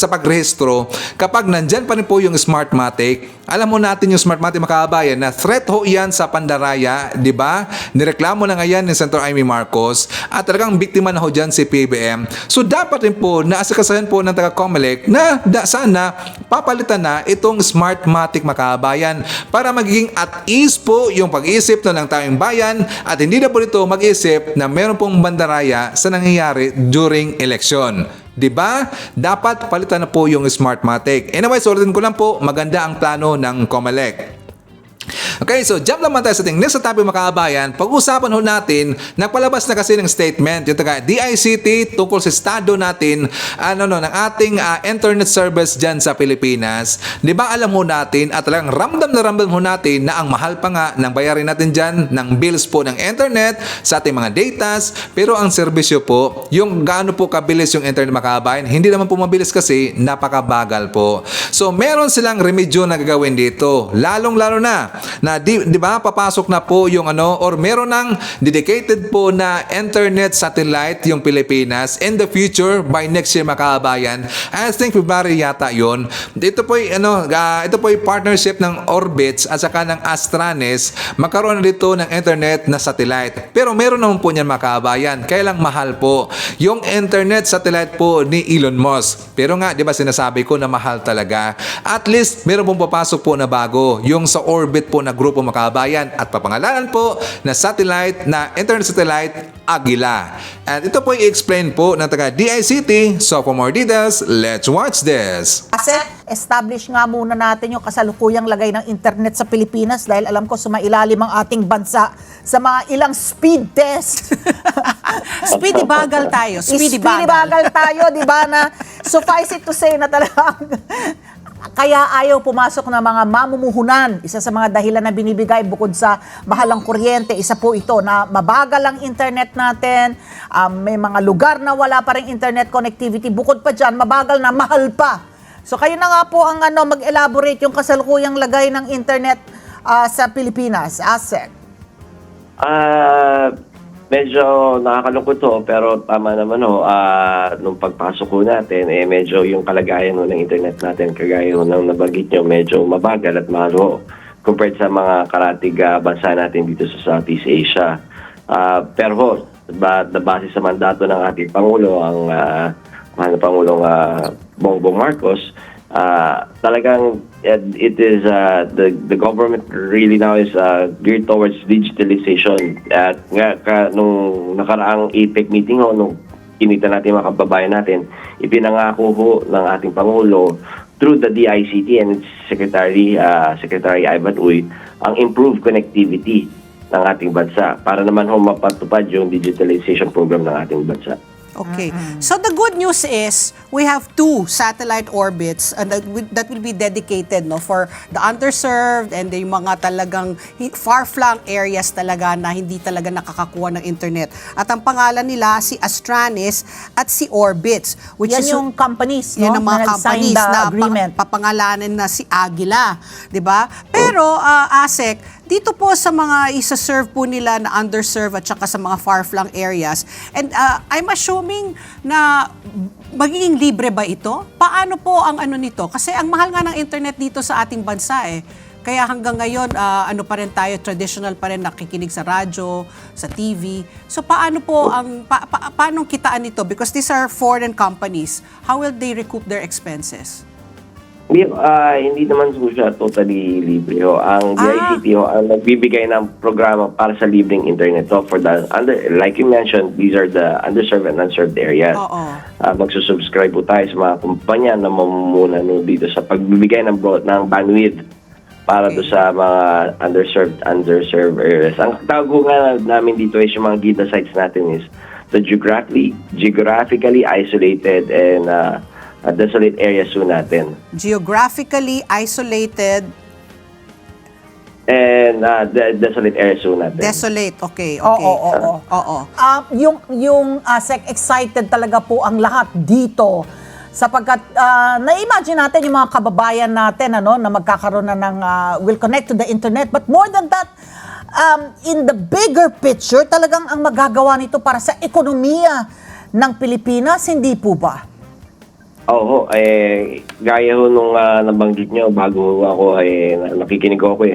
pagrehistro, kapag nandyan pa rin po yung Smartmatic, alam mo natin yung Smartmatic mga kababayan na threat ho yan sa pandaraya, di ba? Nireklamo na nga yan ni Senator Amy Marcos at talagang biktima na ho dyan si PBM. So dapat rin po na asikasahin po ng taga-COMELEC na sana papalitan na itong Smartmatic mga kababayan para magiging at ease po yung pag-iisip ng tayong bayan at hindi na po ito mag-isip na meron pong bandaraya sa nangyayari during election. Diba? Dapat palitan na po yung Smartmatic. Anyway, ulitin ko lang po, maganda ang plano ng COMELEC. Okay, so jump naman tayo sa ating next topic mga kabayan. Pag-usapan ho natin, nagpalabas na kasi ng statement yung taga DICT tungkol sa estado natin ng ating internet service dyan sa Pilipinas. Di ba alam ho natin at talagang ramdam na ramdam ho natin na ang mahal pa nga ng bayarin natin dyan ng bills po ng internet sa ating mga datas, pero ang serbisyo po, yung gaano po kabilis yung internet mga kabayan, hindi naman po mabilis kasi napakabagal po. So meron silang remedyo na gagawin dito. Lalong-lalo na di ba papasok na po yung or meron ng dedicated po na internet satellite yung Pilipinas in the future by next year mga kabayan. I think February yata yon. Ito po ito po partnership ng Orbitz at saka ng Astranis, magkaroon na dito ng internet na satellite. Pero meron naman po niyan mga kabayan. Kaya lang mahal po yung internet satellite po ni Elon Musk. Pero nga, di ba sinasabi ko na mahal talaga. At least meron pong papasok po na bago, yung sa Orbit po na grupo mga kabayan at papangalanan po na satellite, na internet satellite, Agila. And ito po i-explain po ng taga DICT. So for more details, let's watch this. Kasi establish nga muna natin yung kasalukuyang lagay ng internet sa Pilipinas dahil alam ko sumailalim ang ating bansa sa mga ilang speed test. Speedy bagal tayo. Speedy bagal tayo, di ba? Na suffice it to say na talagang kaya ayaw pumasok na mga mamumuhunan. Isa sa mga dahilan na binibigay bukod sa mahalang kuryente, isa po ito na mabagal ang internet natin. May mga lugar na wala pa rin internet connectivity. Bukod pa dyan, mabagal na, mahal pa. So kayo na nga po ang mag-elaborate yung kasalukuyang lagay ng internet sa Pilipinas. Asek. Medyo nakakalungkot to, pero tama naman nung pagpasok ko natin, medyo yung kalagayan ng internet natin, kagaya ng nabanggit nyo, medyo mabagal at mahal compared sa mga karatig bansa natin dito sa Southeast Asia. Pero base sa mandato ng ating Pangulo, ang Pangulong Bongbong Marcos, talagang it is the government really now is geared towards digitalization. At nung nakaraang APEC meeting nung kinita natin mga kababayan natin, ipinangako ng ating Pangulo through the DICT and its Secretary Ivan Uy ang improved connectivity ng ating bansa para naman mapatupad yung digitalization program ng ating bansa. Okay. So the good news is we have 2 satellite orbits that will be dedicated for the underserved and yung mga talagang far-flung areas talaga na hindi talaga nakakakuha ng internet. At ang pangalan nila si Astranis at si Orbitz, which yan is yung companies, yan ang mga companies na agreement. Papangalanan na si Agila, 'di ba? Pero Asek, dito po sa mga isa-serve po nila na underserved at saka sa mga far-flung areas. And I'm assuming na magiging libre ba ito? Paano po ang nito? Kasi ang mahal nga ng internet dito sa ating bansa Kaya hanggang ngayon, pa rin tayo, traditional pa rin nakikinig sa radyo, sa TV. So paano po paano kitaan ito? Because these are foreign companies. How will they recoup their expenses? Hindi naman po siya totally libre. Ang DICT ang nagbibigay ng programa para sa libreng internet. So for the like you mentioned, these are the underserved and unserved areas. Magsusubscribe po tayo sa mga kumpanya na mamumuna dito sa pagbibigay ng bandwidth para do sa mga underserved areas. Ang tawag nga namin dito is yung mga GIDA sites natin is the geographically isolated and desolate areas po natin. Geographically isolated and desolate areas po natin. Desolate, okay. Oo. Yung Asek, excited talaga po ang lahat dito sapagkat na-imagine natin yung mga kababayan natin na magkakaroon na ng will connect to the internet, but more than that, in the bigger picture, talagang ang magagawa nito para sa ekonomiya ng Pilipinas, hindi po ba? Oo, gaya nung nabanggit nyo bago ako nakikinig ako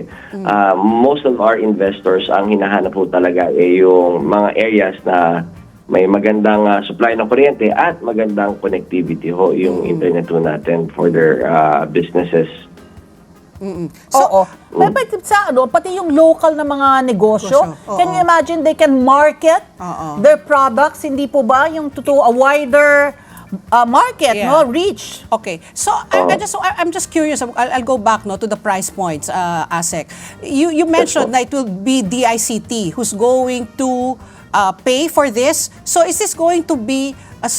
most of our investors ang hinahanap po talaga yung mga areas na may magandang supply ng kuryente at magandang connectivity yung internet po natin for their businesses. So, pati yung local na mga negosyo, can you imagine they can market their products, hindi po ba? Yung a wider market, Yeah. no, reach. Okay. So I'm just curious. I'll go back to the price points, ASEC. You mentioned that it will be DICT who's going to pay for this. So is this going to be a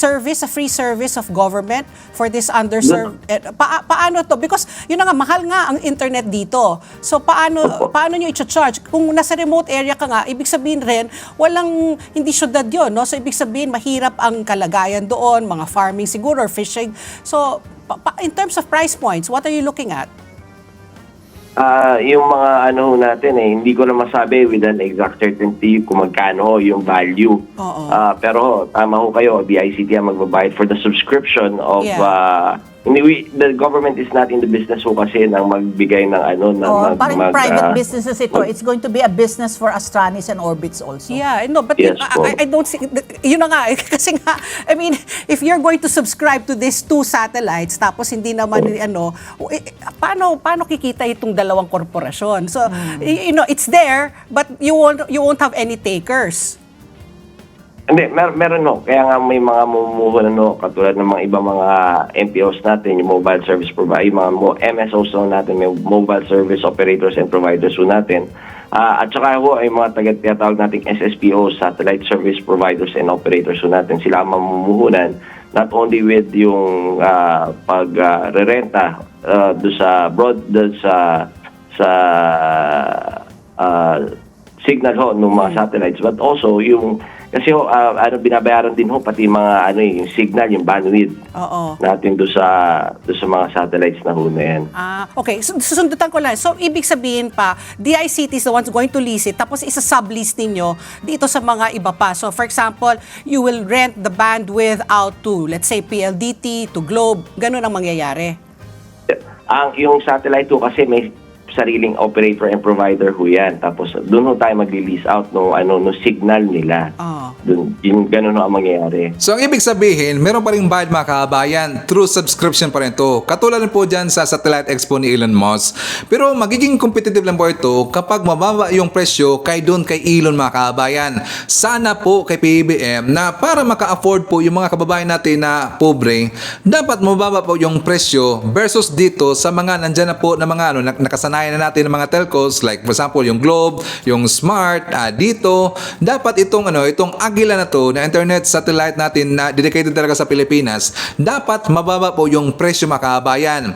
free service of government for this underserved? Paano to? Because yun na nga, mahal nga ang internet dito. So paano nyo i-charge? Kung nasa remote area ka nga, ibig sabihin rin, hindi syudad yun, no? So ibig sabihin, mahirap ang kalagayan doon, mga farming siguro, or fishing. So in terms of price points, what are you looking at? Yung mga natin hindi ko na masabi with an exact certainty kung magkano yung value. Pero tama ho kayo, DICT ang magbabayad for the subscription of the government is not in the business ho kasi ng magbigay ng Parang private businesses ito. It's going to be a business for Astranis and Orbits also. Yeah, no, but Yes, I don't see, yun na nga, kasi nga, I mean, if you're going to subscribe to these 2 satellites, tapos hindi naman, paano kikita itong dalawang korporasyon? So, it's there, but you won't have any takers. Hindi, meron no. Kaya nga may mga mamumuhunan katulad ng mga ibang mga MPOs natin, yung mobile service provider, yung mga MSOs natin, may mobile service operators and providers natin. At saka ay mga tinatawag nating SSPOs, satellite service providers and operators natin. Sila ang mamumuhunan not only with yung pag-rerenta doon sa signal ho ng mga satellites, but also yung kasi binabayaran din ho pati mga yung signal, yung bandwidth natin do sa mga satellites na ho na yan. Okay, susundutan ko lang. So ibig sabihin pa, DICT is the ones going to lease it, tapos isa-sublease ninyo dito sa mga iba pa. So for example, you will rent the bandwidth out to, let's say, PLDT, to Globe, ganun ang mangyayari. Yung satellite ho kasi may sariling operator and provider ho yan. Tapos doon ho tayo mag-release out no signal nila. Doon, yung ganun ho ang mangyayari. So ang ibig sabihin, meron pa rin bayad mga kabayan through subscription pa rin ito. Katulad rin po dyan sa Satellite Expo ni Elon Musk. Pero magiging competitive lang po ito kapag mababa yung presyo kay Elon mga kabayan. Sana po kay PBBM na para maka-afford po yung mga kababayan natin na pobre, dapat mababa po yung presyo versus dito sa mga nandyan na po na mga nakasanayan na natin ng mga telcos, like for example yung Globe, yung Smart, dito dapat itong Agila na to na internet satellite natin na dedicated talaga sa Pilipinas, dapat mababa po yung presyo mga kabayan.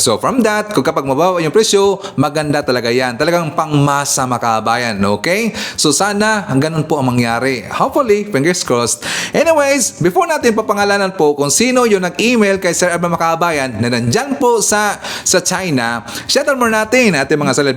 So from that, kung kapag mababa yung presyo, maganda talaga yan, talagang pangmasa mga kabayan. Okay, so sana ganun po ang mangyari, hopefully, fingers crossed. Anyways, before natin papangalanan po kung sino yung nag-email kay Sir Alba mga kabayan na nandyan po sa China, shoutout mo natin ating mga silent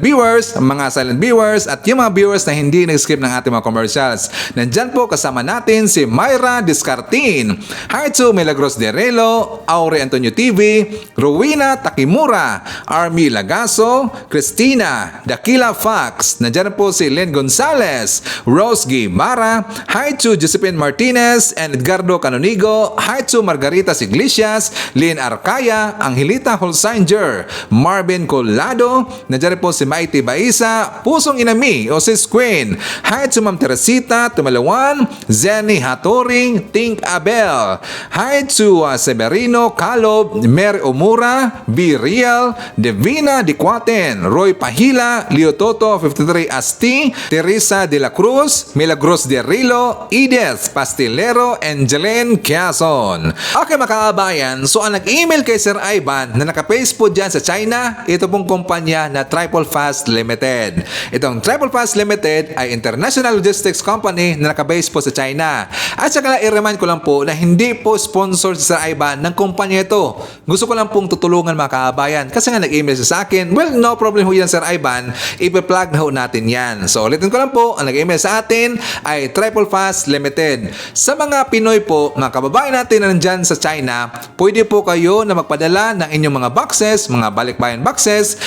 viewers at yung mga viewers na hindi nag-skip ng ating mga commercials. Nandyan po kasama natin si Myra Discartin, Haitsu Milagros de Relo, Aure Antonio TV, Rowena Takimura, Army Lagaso, Christina Dakila Fox, nandyan po si Len Gonzalez, Rose Guimara, Haitsu Josephine Martinez, and Edgardo Canonigo, Haitsu Margaritas Iglesias, Lynn Arcaya, Angelita Holsinger, Marvin Colado, nandyan po si Maite Baisa, Pusong Inami o Sis Queen, Haitsu Ma'am Teresita Tumalawan, Zenny Hatoring, Tink Abel, Haitsu Severino Calob, Mary Omura, B. Real, Devina Dicuaten, Roy Pahila, Leo Toto 53 Asti, Teresa de la Cruz, Milagros de Rilo, Edith Pastillero, and Jelen Quezon. Okay mga kabayan, so ang nag-email kay Sir Ivan na nakapaste po dyan sa China, ito pong kumpanya na Triple Fast Limited. Itong Triple Fast Limited ay international logistics company na nakabase po sa China. At saka i-remind ko lang po na hindi po sponsor sa Ivan ng kumpanya ito. Gusto ko lang pong tutulungan mga kabayan kasi nga nag-email siya sa akin. Well, no problem ho yan Sir Ivan. Ipa-plug na ho natin yan. So ulitin ko lang po, ang nag-email sa atin ay Triple Fast Limited. Sa mga Pinoy po, mga kababayan natin na nandyan sa China, pwede po kayo na magpadala ng inyong mga boxes, mga balikbayan boxes,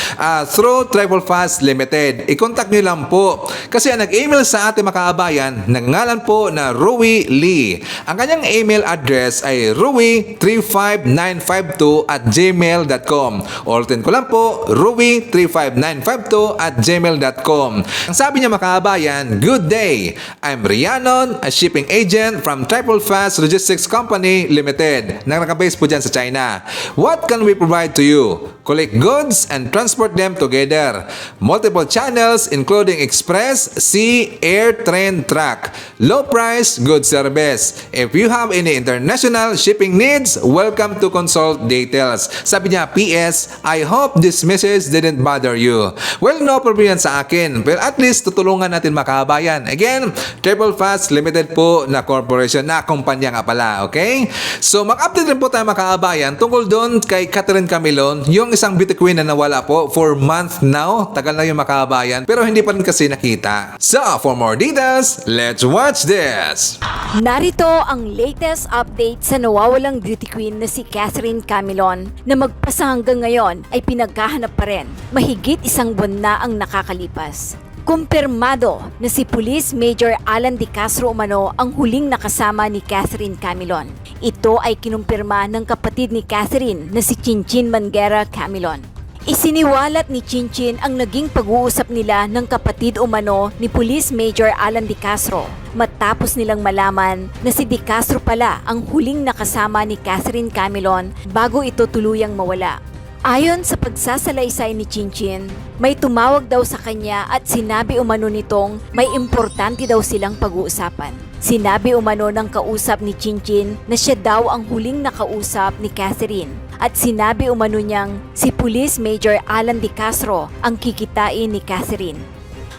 through Travel Fast Limited. I-contact nyo lang po. Kasi ang nag-email sa ating makaabayan, nagngalan po na Rui Lee. Ang kanyang email address ay rui35952@gmail.com. Ulitin ko lang po, rui35952@gmail.com. Ang sabi niya makaabayan, "Good day. I'm Rianon, a shipping agent from Travel Fast Logistics Company Limited." Nakabase po dyan sa China. "What can we provide to you? Collect goods and transport them together. Multiple channels including express, sea, air, train, truck. Low price, good service. If you have any international shipping needs, welcome to consult details." Sabi niya, "PS, I hope this message didn't bother you." Well, no problem yan sa akin. Pero at least tutulungan natin makabayan. Again, Travel Fast Limited po na corporation, na kumpanya nga pala. Okay? So, mag-update rin po tayo makabayan tungkol doon kay Catherine Camilon, yung isang beauty queen na nawala po for month now. Tagal na yung makabayan. Pero hindi pa rin kasi nakita. So, for more details, let's watch this. Narito ang latest update sa nawawalang beauty queen na si Catherine Camilon na magpasa hanggang ngayon ay pinaghahanap pa rin. Mahigit isang buwan na ang nakakalipas. Kumpirmado na si Police Major Alan De Castro umano ang huling nakasama ni Catherine Camilon. Ito ay kinumpirma ng kapatid ni Catherine na si Chinchin Manguera Camilon. Isiniwalat ni Chinchin ang naging pag-uusap nila ng kapatid umano ni Police Major Alan De Castro matapos nilang malaman na si De Castro pala ang huling nakasama ni Catherine Camilon bago ito tuluyang mawala. Ayon sa pagsasalaysay ni Chinchin, may tumawag daw sa kanya at sinabi umano nitong may importante daw silang pag-uusapan. Sinabi umano ng kausap ni Chinchin na siya daw ang huling nakausap ni Catherine at sinabi umano niyang si Police Major Alan De Castro ang kikitain ni Catherine.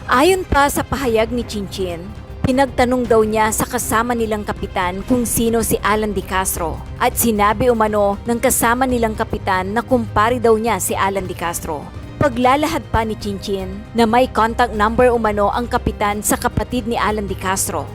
Ayon pa sa pahayag ni Chinchin, pinagtanong daw niya sa kasama nilang kapitan kung sino si Alan De Castro at sinabi umano ng kasama nilang kapitan na kumpare daw niya si Alan De Castro. Paglalahad pa ni Chinchin na may contact number umano ang kapitan sa kapatid ni Alan De Castro.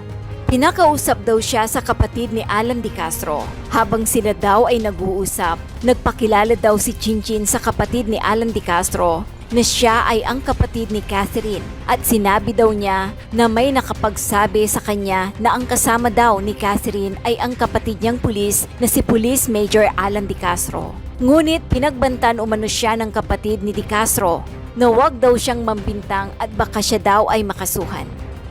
Pinakausap daw siya sa kapatid ni Alan De Castro. Habang sila daw ay nag-uusap, nagpakilala daw si Chinchin sa kapatid ni Alan De Castro na siya ay ang kapatid ni Catherine at sinabi daw niya na may nakapagsabi sa kanya na ang kasama daw ni Catherine ay ang kapatid niyang pulis na si Police Major Alan De Castro. Ngunit pinagbantan umano siya ng kapatid ni De Castro na wag daw siyang mambintang at baka siya daw ay makasuhan.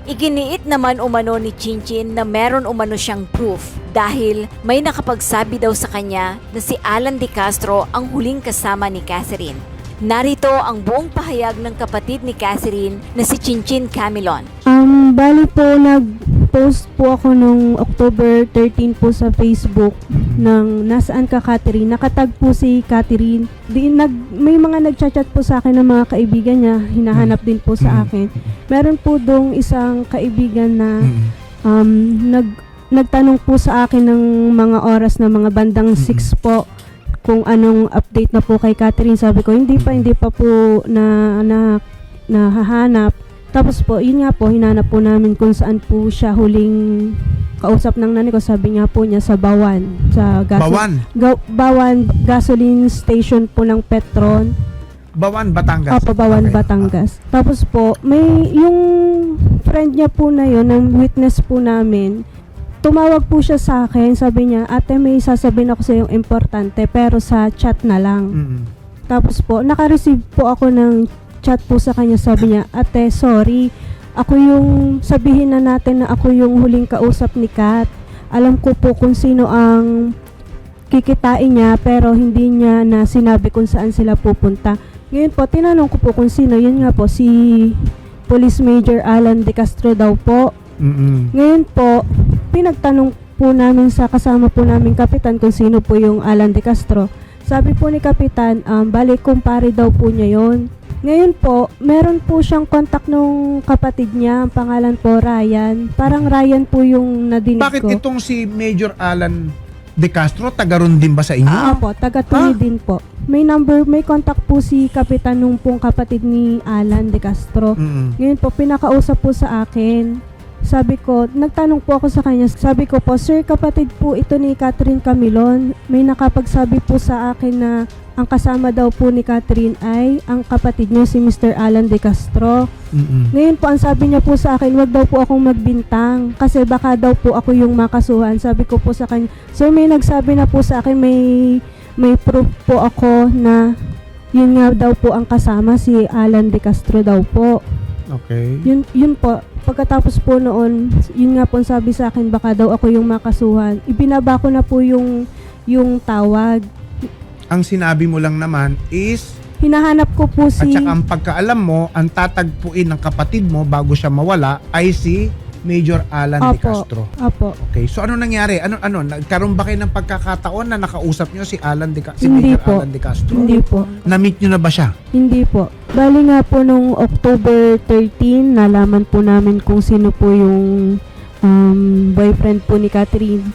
Iginiit naman umano ni Chinchin na meron umano siyang proof dahil may nakapagsabi daw sa kanya na si Alan De Castro ang huling kasama ni Catherine. Narito ang buong pahayag ng kapatid ni Catherine na si Chinchin Camilon. Bali po, nag-post po ako nung October 13 po sa Facebook ng nasaan ka Catherine. Nakatag po si Catherine. May mga nagchat-chat po sa akin ng mga kaibigan niya. Hinahanap din po sa akin. Meron po dong isang kaibigan na nagtanong po sa akin ng mga oras na mga bandang 6 po kung anong update na po kay Catherine. Sabi ko, hindi pa po nahahanap. Tapos po, yun nga po, hinanap po namin kung saan po siya huling kausap ng nanay ko. Sabi nga po niya sa Bawan. Sa Bawan gasoline station po ng Petron. Bawan, Batangas? Opo, Bawan, okay. Batangas. Tapos po, may yung friend niya po na yun, ang witness po namin, tumawag po siya sa akin, sabi niya, ate may sasabihin ako sa yung importante pero sa chat na lang. Tapos po, naka-receive po ako ng chat po sa kanya, sabi niya, ate sorry, ako yung sabihin na natin na ako yung huling kausap ni Kat. Alam ko po kung sino ang kikitain niya pero hindi niya na sinabi kung saan sila pupunta. Ngayon po, tinanong ko po kung sino, yun nga po, si Police Major Alan De Castro daw po. Ngayon po, pinagtanong po namin sa kasama po namin kapitan kung sino po yung Alan De Castro. Sabi po ni kapitan, balik kumpare daw po niya yon. Ngayon po, meron po siyang kontak nung kapatid niya, ang pangalan po Ryan. Parang Ryan po yung nadinig ko. Bakit itong si Major Alan De Castro, taga-ron din ba sa inyo? Opo, taga-Tuni din po. May contact po si kapitan nung pong kapatid ni Alan De Castro. Ngayon po, pinakausap po sa akin. Sabi ko, nagtanong po ako sa kanya. Sabi ko po, sir, kapatid po ito ni Catherine Camilon. May nakapagsabi po sa akin na ang kasama daw po ni Catherine ay ang kapatid niya si Mr. Alan De Castro. Ngayon po, ang sabi niya po sa akin, wag daw po akong magbintang kasi baka daw po ako yung makasuhan. Sabi ko po sa kanya, sir, may nagsabi na po sa akin, may proof po ako na yun nga daw po ang kasama, si Alan De Castro daw po. Okay. Yun po. Pagkatapos po noon, yun nga po ang sabi sa akin, baka daw ako yung makasuhan. Ibinaba ko na po yung tawag. Ang sinabi mo lang naman is, Hinahanap ko po at si... saka ang pagkaalam mo, ang tatagpuin ng kapatid mo bago siya mawala ay si Major Alan De Castro. Opo. Okay, so ano nangyari? Ano, nagkaroon ba kayo ng pagkakataon na nakausap nyo si si Hindi Major po. Alan De Castro? Hindi po. Na-meet nyo na ba siya? Hindi po. Bali nga po nung October 13, nalaman po namin kung sino po yung boyfriend po ni Catherine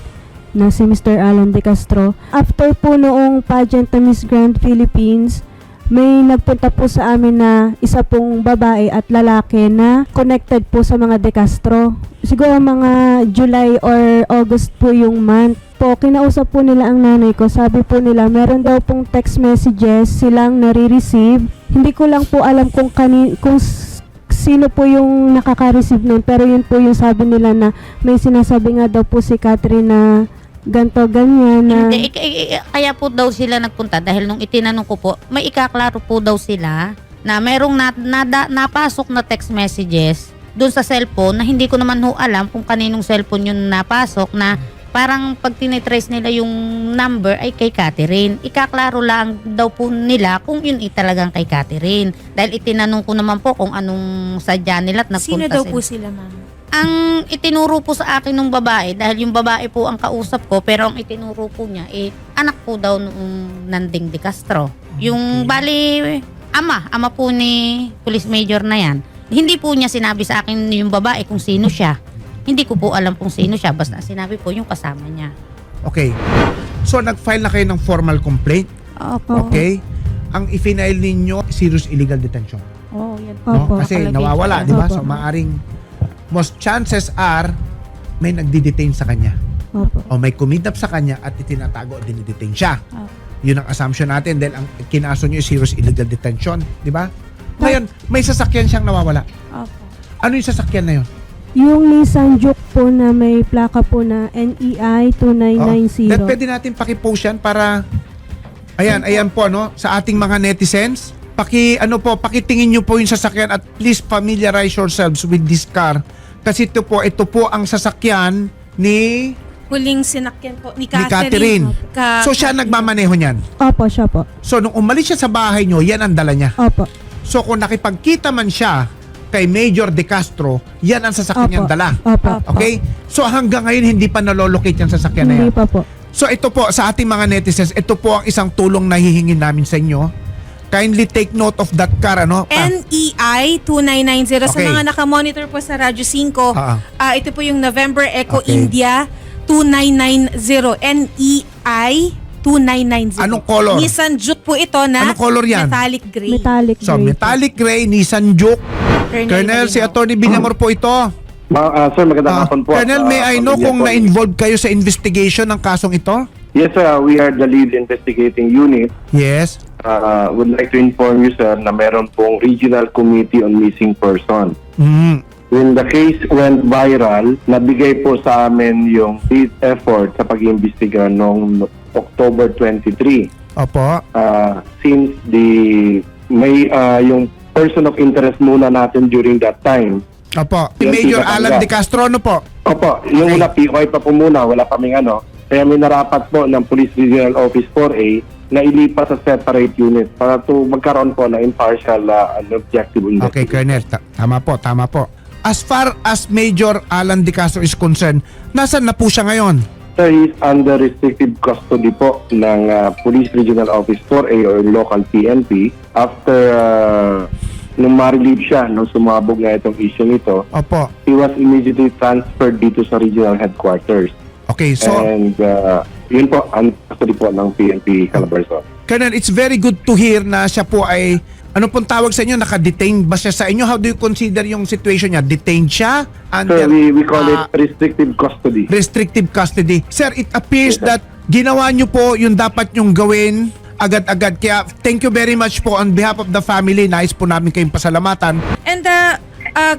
na si Mr. Alan De Castro. After po noong pageant na Miss Grand Philippines, may nagpunta po sa amin na isa pong babae at lalaki na connected po sa mga De Castro. Siguro mga July or August po yung month. Po, kinausap po nila ang nanay ko. Sabi po nila, meron daw pong text messages silang nare-receive. Hindi ko lang po alam kung sino po yung nakaka-receive nun. Pero yun po yung sabi nila na may sinasabi nga daw po si Catherine na ganto ganyan na... Hindi, kaya po daw sila nagpunta dahil nung itinanong ko po, may ikaklaro po daw sila na merong napasok na text messages doon sa cellphone na hindi ko naman ho alam kung kaninong cellphone yung napasok na parang pag tinitrace nila yung number ay kay Catherine. Ikaklaro lang daw po nila kung yun talagang kay Catherine. Dahil itinanong ko naman po kung anong sadya nila at nagpunta Sino daw po sila, ma'am? Ang itinuro po sa akin ng babae, dahil yung babae po ang kausap ko, pero ang itinuro po niya, anak po daw noong Nanding De Castro. Yung bali, ama po ni Police Major na yan. Hindi po niya sinabi sa akin yung babae kung sino siya. Hindi ko po alam kung sino siya, basta sinabi po yung kasama niya. Okay. So, nag-file na kayo ng formal complaint? Opo. Okay. Ang i-file ninyo, serious illegal detention. Oh, yan. No? Opo. Kasi Nakalagay nawawala, siya. di ba? Opo. So, most chances are, may nagdi-detain sa kanya. Opo. O may kumidnap sa kanya at itinatago at dinidetain siya. Yun ang assumption natin dahil ang kinaso nyo is serious illegal detention. Di ba? Ngayon, may sasakyan siyang nawawala. Opo. Ano yung sasakyan na yun? Yung Nissan Juke po na may plaka po na NEI 2990. Pwede natin pakipost yan para ayan po no sa ating mga netizens. Pakitingin niyo po yung sasakyan at please familiarize yourselves with this car kasi ito po ang sasakyan ni Huling sinakyan po ni Catherine. So siya nagmamaneho niyan. Opo, siya po. So nung umalis siya sa bahay niyo, yan ang dala niya. Opo. So kung nakipagkita man siya kay Major De Castro, yan ang sasakyan niyang dala. Opo. Okay? So hanggang ngayon hindi pa nalolocate yung sasakyan na yan. Hindi pa po. So ito po sa ating mga netizens, ito po ang isang tulong na hihingin namin sa inyo. Kindly take note of that car, ano? NEI 2990. Sa Okay. mga nakamonitor po sa Radyo 5, ito po yung November Echo Okay. India 2990. NEI 2990. Anong color? Nissan Juke po ito na Anong color yan? metallic gray. Metallic So, gray. metallic gray, Nissan Juke. Colonel, si Atty. Villamor po ito. Sir, magandang hapon po. Colonel, may I know kung na-involved kayo sa investigation ng kasong ito? Yes, sir. We are the lead investigating unit. Yes. Would like to inform you, sir, na meron pong Regional Committee on Missing Person. When the case went viral, nabigay po sa amin yung lead effort sa pag-iimbestiga noong October 23. Opo. Since yung person of interest muna natin during that time. Opo. Yung Major Tita Alan Tangga. De Castro, ano po? Opo, yung una POI pa po muna, wala kaming ano. Kaya may narapat po ng Police Regional Office 4A na ilipat sa separate unit para to magkaroon po ng impartial and objective investigation. Okay, Colonel. Tama po. As far as Major Alan De Castro is concerned, nasan na po siya ngayon? Sir, he's under restrictive custody po ng Police Regional Office 4A or local PNP after nung ma-relieve siya, nung sumabog na itong issue nito. Opo. He was immediately transferred dito sa regional headquarters. Okay, so... And yun po, ang custody po ng PNP Calabarzon. Colonel, it's very good to hear na siya po ay, ano pong tawag sa inyo, naka-detain ba siya sa inyo? How do you consider yung situation niya? Detained siya? Sir, we call it restrictive custody. Restrictive custody. Sir, it appears that ginawa nyo po yung dapat nyong gawin agad-agad. Kaya thank you very much po on behalf of the family. Nais po namin kayong pasalamatan. And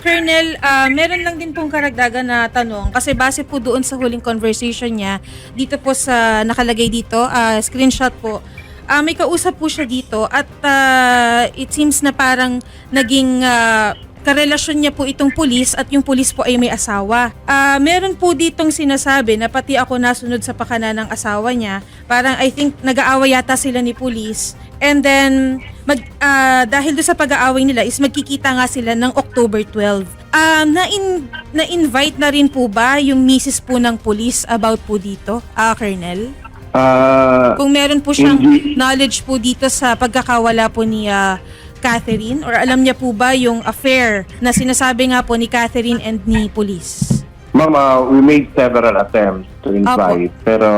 Colonel, meron lang din pong karagdagan na tanong kasi base po doon sa huling conversation niya, dito po sa nakalagay dito, screenshot po, may kausap po siya dito at it seems na parang naging karelasyon niya po itong pulis at yung pulis po ay may asawa. Meron po ditong sinasabi na pati ako nasunod sa pakana ng asawa niya. Parang I think nag-aaway yata sila ni pulis. And then, dahil doon sa pag-aaway nila is magkikita nga sila ng October 12. Na-invite na rin po ba yung misis po ng pulis about po dito, Colonel? Kung meron po siyang knowledge po dito sa pagkakawala po ni Catherine, or alam niya po ba yung affair na sinasabi nga po ni Catherine and ni police? Ma'am, we made several attempts to invite, pero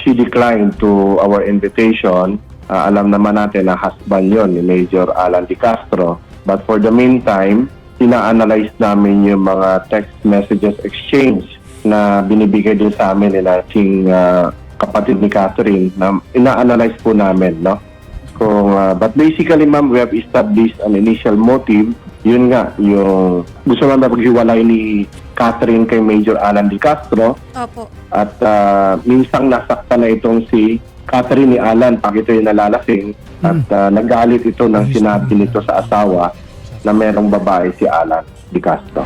she declined to our invitation. Alam naman natin na husband yon ni Major Alan De Castro. But for the meantime, ina-analyze namin yung mga text messages exchange na binibigay din sa amin ng ating kapatid ni Catherine, na ina-analyze po namin, no? But basically, ma'am, we have established an initial motive. Yun nga, yung gusto naman maghiwalay ni Catherine kay Major Alan De Castro. Opo. At minsang nasaktan na itong si Catherine ni Alan pag ito yung nalalasing. At nagalit ito ng sinabi nito sa asawa na merong babae si Alan De Castro.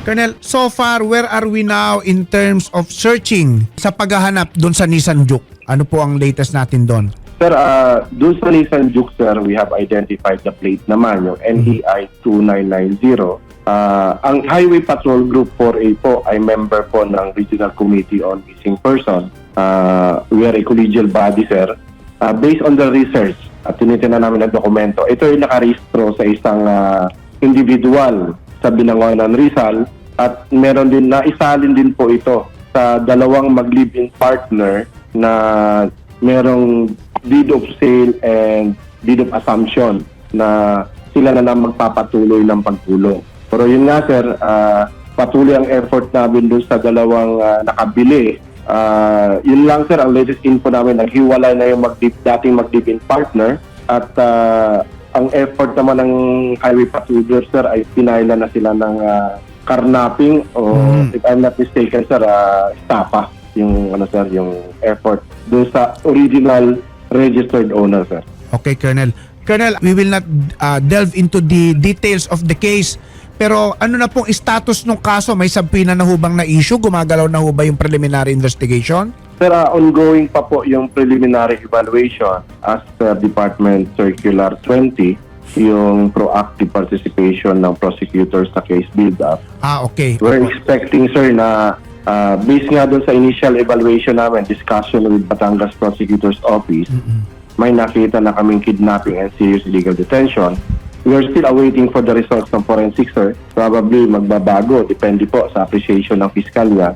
Colonel, so far, where are we now in terms of searching sa paghahanap doon sa Nissan Juke? Ano po ang latest natin doon? Sir, doon sa Nissan Juke, sir, we have identified the plate naman, yung NEI 2990. Ang Highway Patrol Group 4A po ay member po ng Regional Committee on Missing Person. We are a collegial body, sir. Based on the research at tinitingnan namin ang dokumento, ito ay nakarehistro sa isang individual sa Binangonan, Rizal, at meron din, naisalin din po ito sa dalawang mag-live-in partner na merong deed of sale and deed of assumption na sila na magpapatuloy ng pagtulong. Pero yun nga, sir, patuloy ang effort namin doon sa dalawang nakabili. Yun lang, sir, ang latest info namin, naghiwalay na yung dating mag-live-in partner at ang effort naman ng highway patroller, sir, ay pinayla na sila ng carnapping o if I'm not mistaken, sir, stapa yung yung effort doon sa original registered owner, sir. Okay, Colonel. Colonel, we will not delve into the details of the case. Pero ano na pong status ng kaso? May subpoena na hubang na issue? Gumagalaw na ho ba yung preliminary investigation? Sir, ongoing pa po yung preliminary evaluation as per Department Circular 20, yung proactive participation ng prosecutors sa case build-up. Okay. We're expecting, sir, na based nga doon sa initial evaluation namin, discussion with Batangas Prosecutor's Office, may nakita na kaming kidnapping and serious illegal detention. We are still awaiting for the results ng forensic, sir. Probably magbabago, depende po sa appreciation ng fiskalya.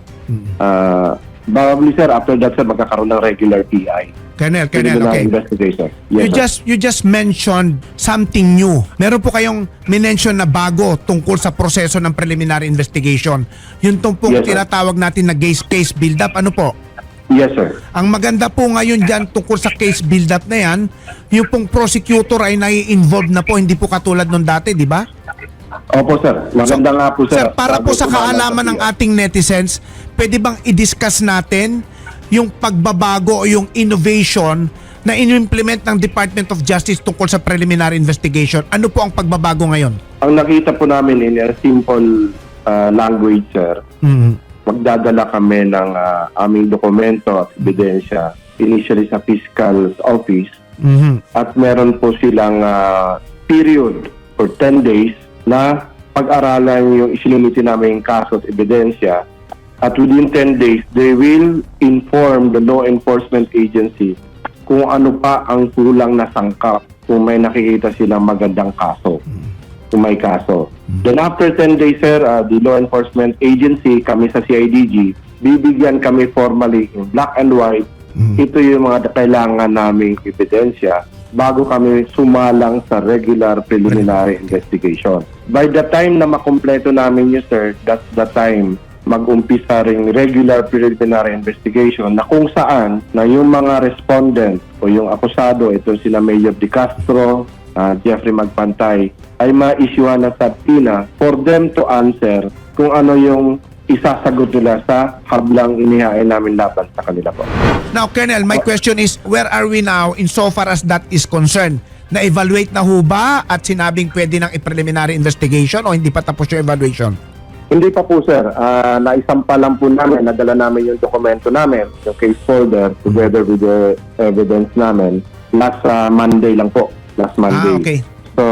Probably, sir, after that, sir, magkakaroon ng regular PI. Colonel, okay. Yes, You just mentioned something new. Meron po kayong minention na bago tungkol sa proseso ng preliminary investigation. Yung pong tinatawag natin na case build-up. Ano po? Yes, sir. Ang maganda po ngayon dyan tungkol sa case build-up na yan, yung pong prosecutor ay nai-involve na po, hindi po katulad nung dati, di ba? Opo, sir. Maganda nga po, sir. Sir, para po sa kaalaman ng ating netizens, pwede bang i-discuss natin yung pagbabago o yung innovation na in-implement ng Department of Justice tungkol sa preliminary investigation? Ano po ang pagbabago ngayon? Ang nakita po namin in a simple language, sir, magdadala kami ng aming dokumento at ebidensya initially sa Fiscal's Office at meron po silang period for 10 days na pag-aralan yung isinumiti namin kaso at ebidensya. At within 10 days, they will inform the law enforcement agency kung ano pa ang kulang na sangkap kung may nakikita silang magandang kaso, kung may kaso. Then after 10 days, sir, the law enforcement agency, kami sa CIDG, bibigyan kami formally in black and white. Ito yung mga kailangan naming ebidensya bago kami sumalang sa regular preliminary investigation. By the time na makumpleto namin yun, sir, that's the time mag-umpisa ring regular preliminary investigation na kung saan na yung mga respondent o yung akusado, ito sila Mayor De Castro, Jeffrey Magpantay, ay ma-issuehan na subpoena for them to answer kung ano yung isasagot nila sa hablang inihain namin laban sa kanila po. Now, Colonel, my question is, where are we now in so far as that is concerned? Na-evaluate na ho ba at sinabing pwede ng preliminary investigation o hindi pa tapos yung evaluation? Hindi pa po, sir. Naisampa lang po namin, nadala namin yung dokumento namin, yung case folder, together with the evidence namin, last Monday lang po. Last Monday. Okay. So,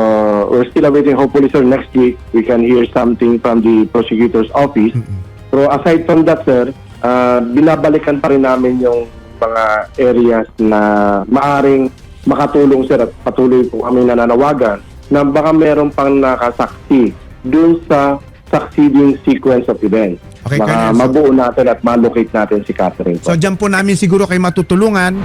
we're still awaiting. Hopefully, sir, next week, we can hear something from the prosecutor's office. Pero aside from that, sir, binabalikan pa rin namin yung mga areas na maaring makatulong, sir, at patuloy po kami nananawagan na baka meron pang nakasaksi dun sa succeeding sequence of events. Okay, Baka Colonel. mabuo natin at malocate natin si Catherine po. So dyan po namin siguro kayo matutulungan.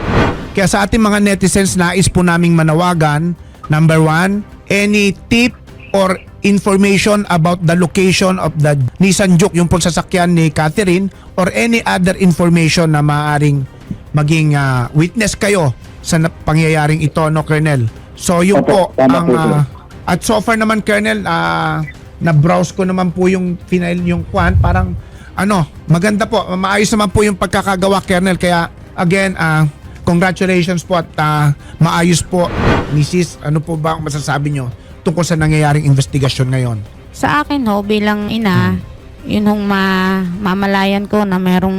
Kaya sa ating mga netizens, nais po naming manawagan. Number 1, any tip or information about the location of the Nissan Juke, yung po sasakyan ni Catherine, or any other information na maaaring maging witness kayo sa pangyayaring ito, no, Colonel? So yun po ang at so far naman, Colonel, na-browse ko naman po yung final yung kwan, parang maganda po, maayos naman po yung pagkakagawa, Colonel. Kaya again, congratulations po at maayos po. Mrs., ano po ba ang masasabi nyo tungkol sa nangyayaring investigasyon ngayon? Sa akin ho, bilang ina, yun hong mamalayan ko na merong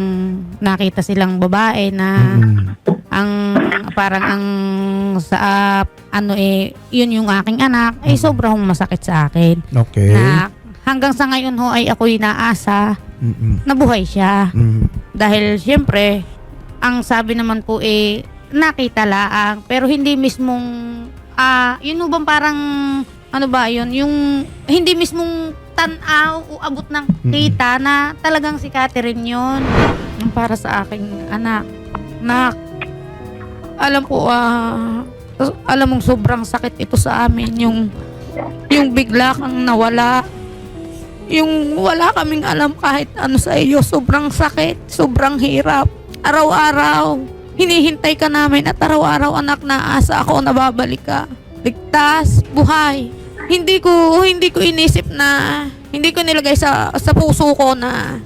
nakita silang babae na yun yung aking anak, ay sobrang masakit sa akin. Okay. Na hanggang sa ngayon ho ay ako'y naasa na buhay siya. Dahil siyempre, ang sabi naman po nakita laang, pero hindi mismong, yun ho bang parang, yung hindi mismong tanaw o abot ng kita na talagang si Catherine yun. Para sa aking anak. Alam mong sobrang sakit ito sa amin, yung bigla kang nawala. Yung wala kaming alam kahit ano sa iyo, sobrang sakit, sobrang hirap. Araw-araw, hinihintay ka namin at araw-araw anak, naasa ako na babalik ka. Ligtas, buhay. Hindi ko inisip na, hindi ko nilagay sa puso ko na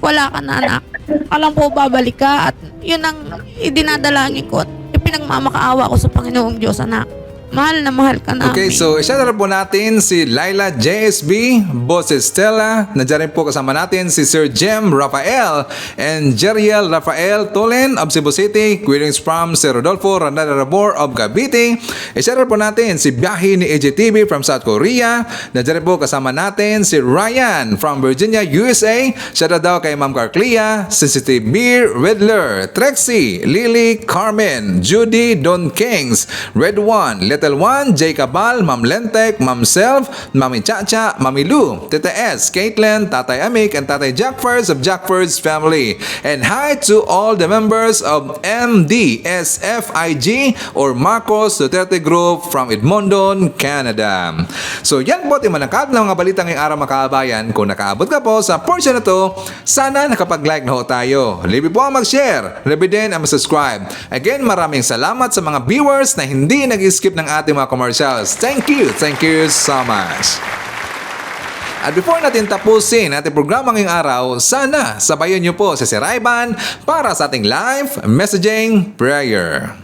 wala ka na anak. Alam ko babalik ka at yun ang idinadalangin ko at ipinagmamakaawa ko sa Panginoong Diyos, anak. Mahal na mahal ka namin. Okay, so isa na rin po natin si Laila JSB, Boses Stella. Nandiyan rin po kasama natin si Sir Jem Rafael and Jeriel Rafael Tolen of Cebu City. Greetings from Sir Rodolfo Randarabor of Cavite. Isa rin po natin si Biyahe ni AJTV from South Korea. Nandiyan rin po kasama natin si Ryan from Virginia, USA. Shout out daw kay Ma'am Carclia, Sensitive Beer, Redler, Trexie, Lily, Carmen, Judy, Don Kings, Red One, Little One, Jay Cabal, Ma'am Lentek, Ma'am Self, Mami Chacha, Mami Lu, Tita S, Caitlin, Tatay Amik, and Tatay Jackfers of Jackfers family. And hi to all the members of MDSFIG or Marcos Duterte Group from Edmonton, Canada. So yan po yung manangkad ng mga balita ngayong araw, makabayan. Kung nakaabot ka po sa portion na to, sana nakapag-like na ho tayo. Libre po ang mag-share, libre din ang mag-subscribe. Again, maraming salamat sa mga viewers na hindi nag-skip ng ating mga commercials. Thank you so much. At before natin tapusin ating programa ngayong araw, sana sabayan niyo po si Sir Ivan para sa ating live messaging prayer.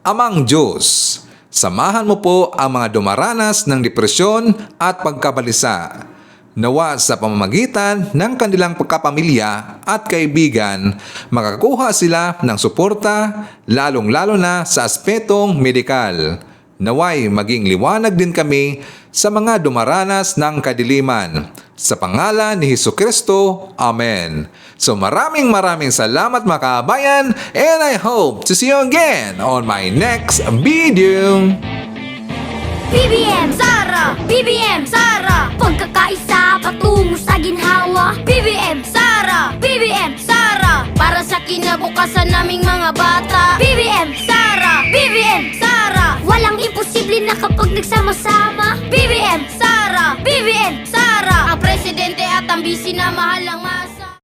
Amang Diyos, samahan mo po ang mga dumaranas ng depresyon at pagkabalisa. Nawa sa pamamagitan ng kanilang pagkapamilya at kaibigan, makakuha sila ng suporta, lalong-lalo na sa aspetong medikal. Naway maging liwanag din kami sa mga dumaranas ng kadiliman. Sa pangalan ni Jesucristo, Amen. So maraming salamat mga kabayan, and I hope to see you again on my next video. BBM Sara! BBM Sara! Pagkakaisa patungo sa ginhawa. BBM Sara! BBM Sara! Para sa kinabukasan naming mga bata. BBM Sara! BBM Sara! Walang imposible na kapag nagsama-sama. BBM Sara! BBM Sara! Ang presidente at ang busy na mahal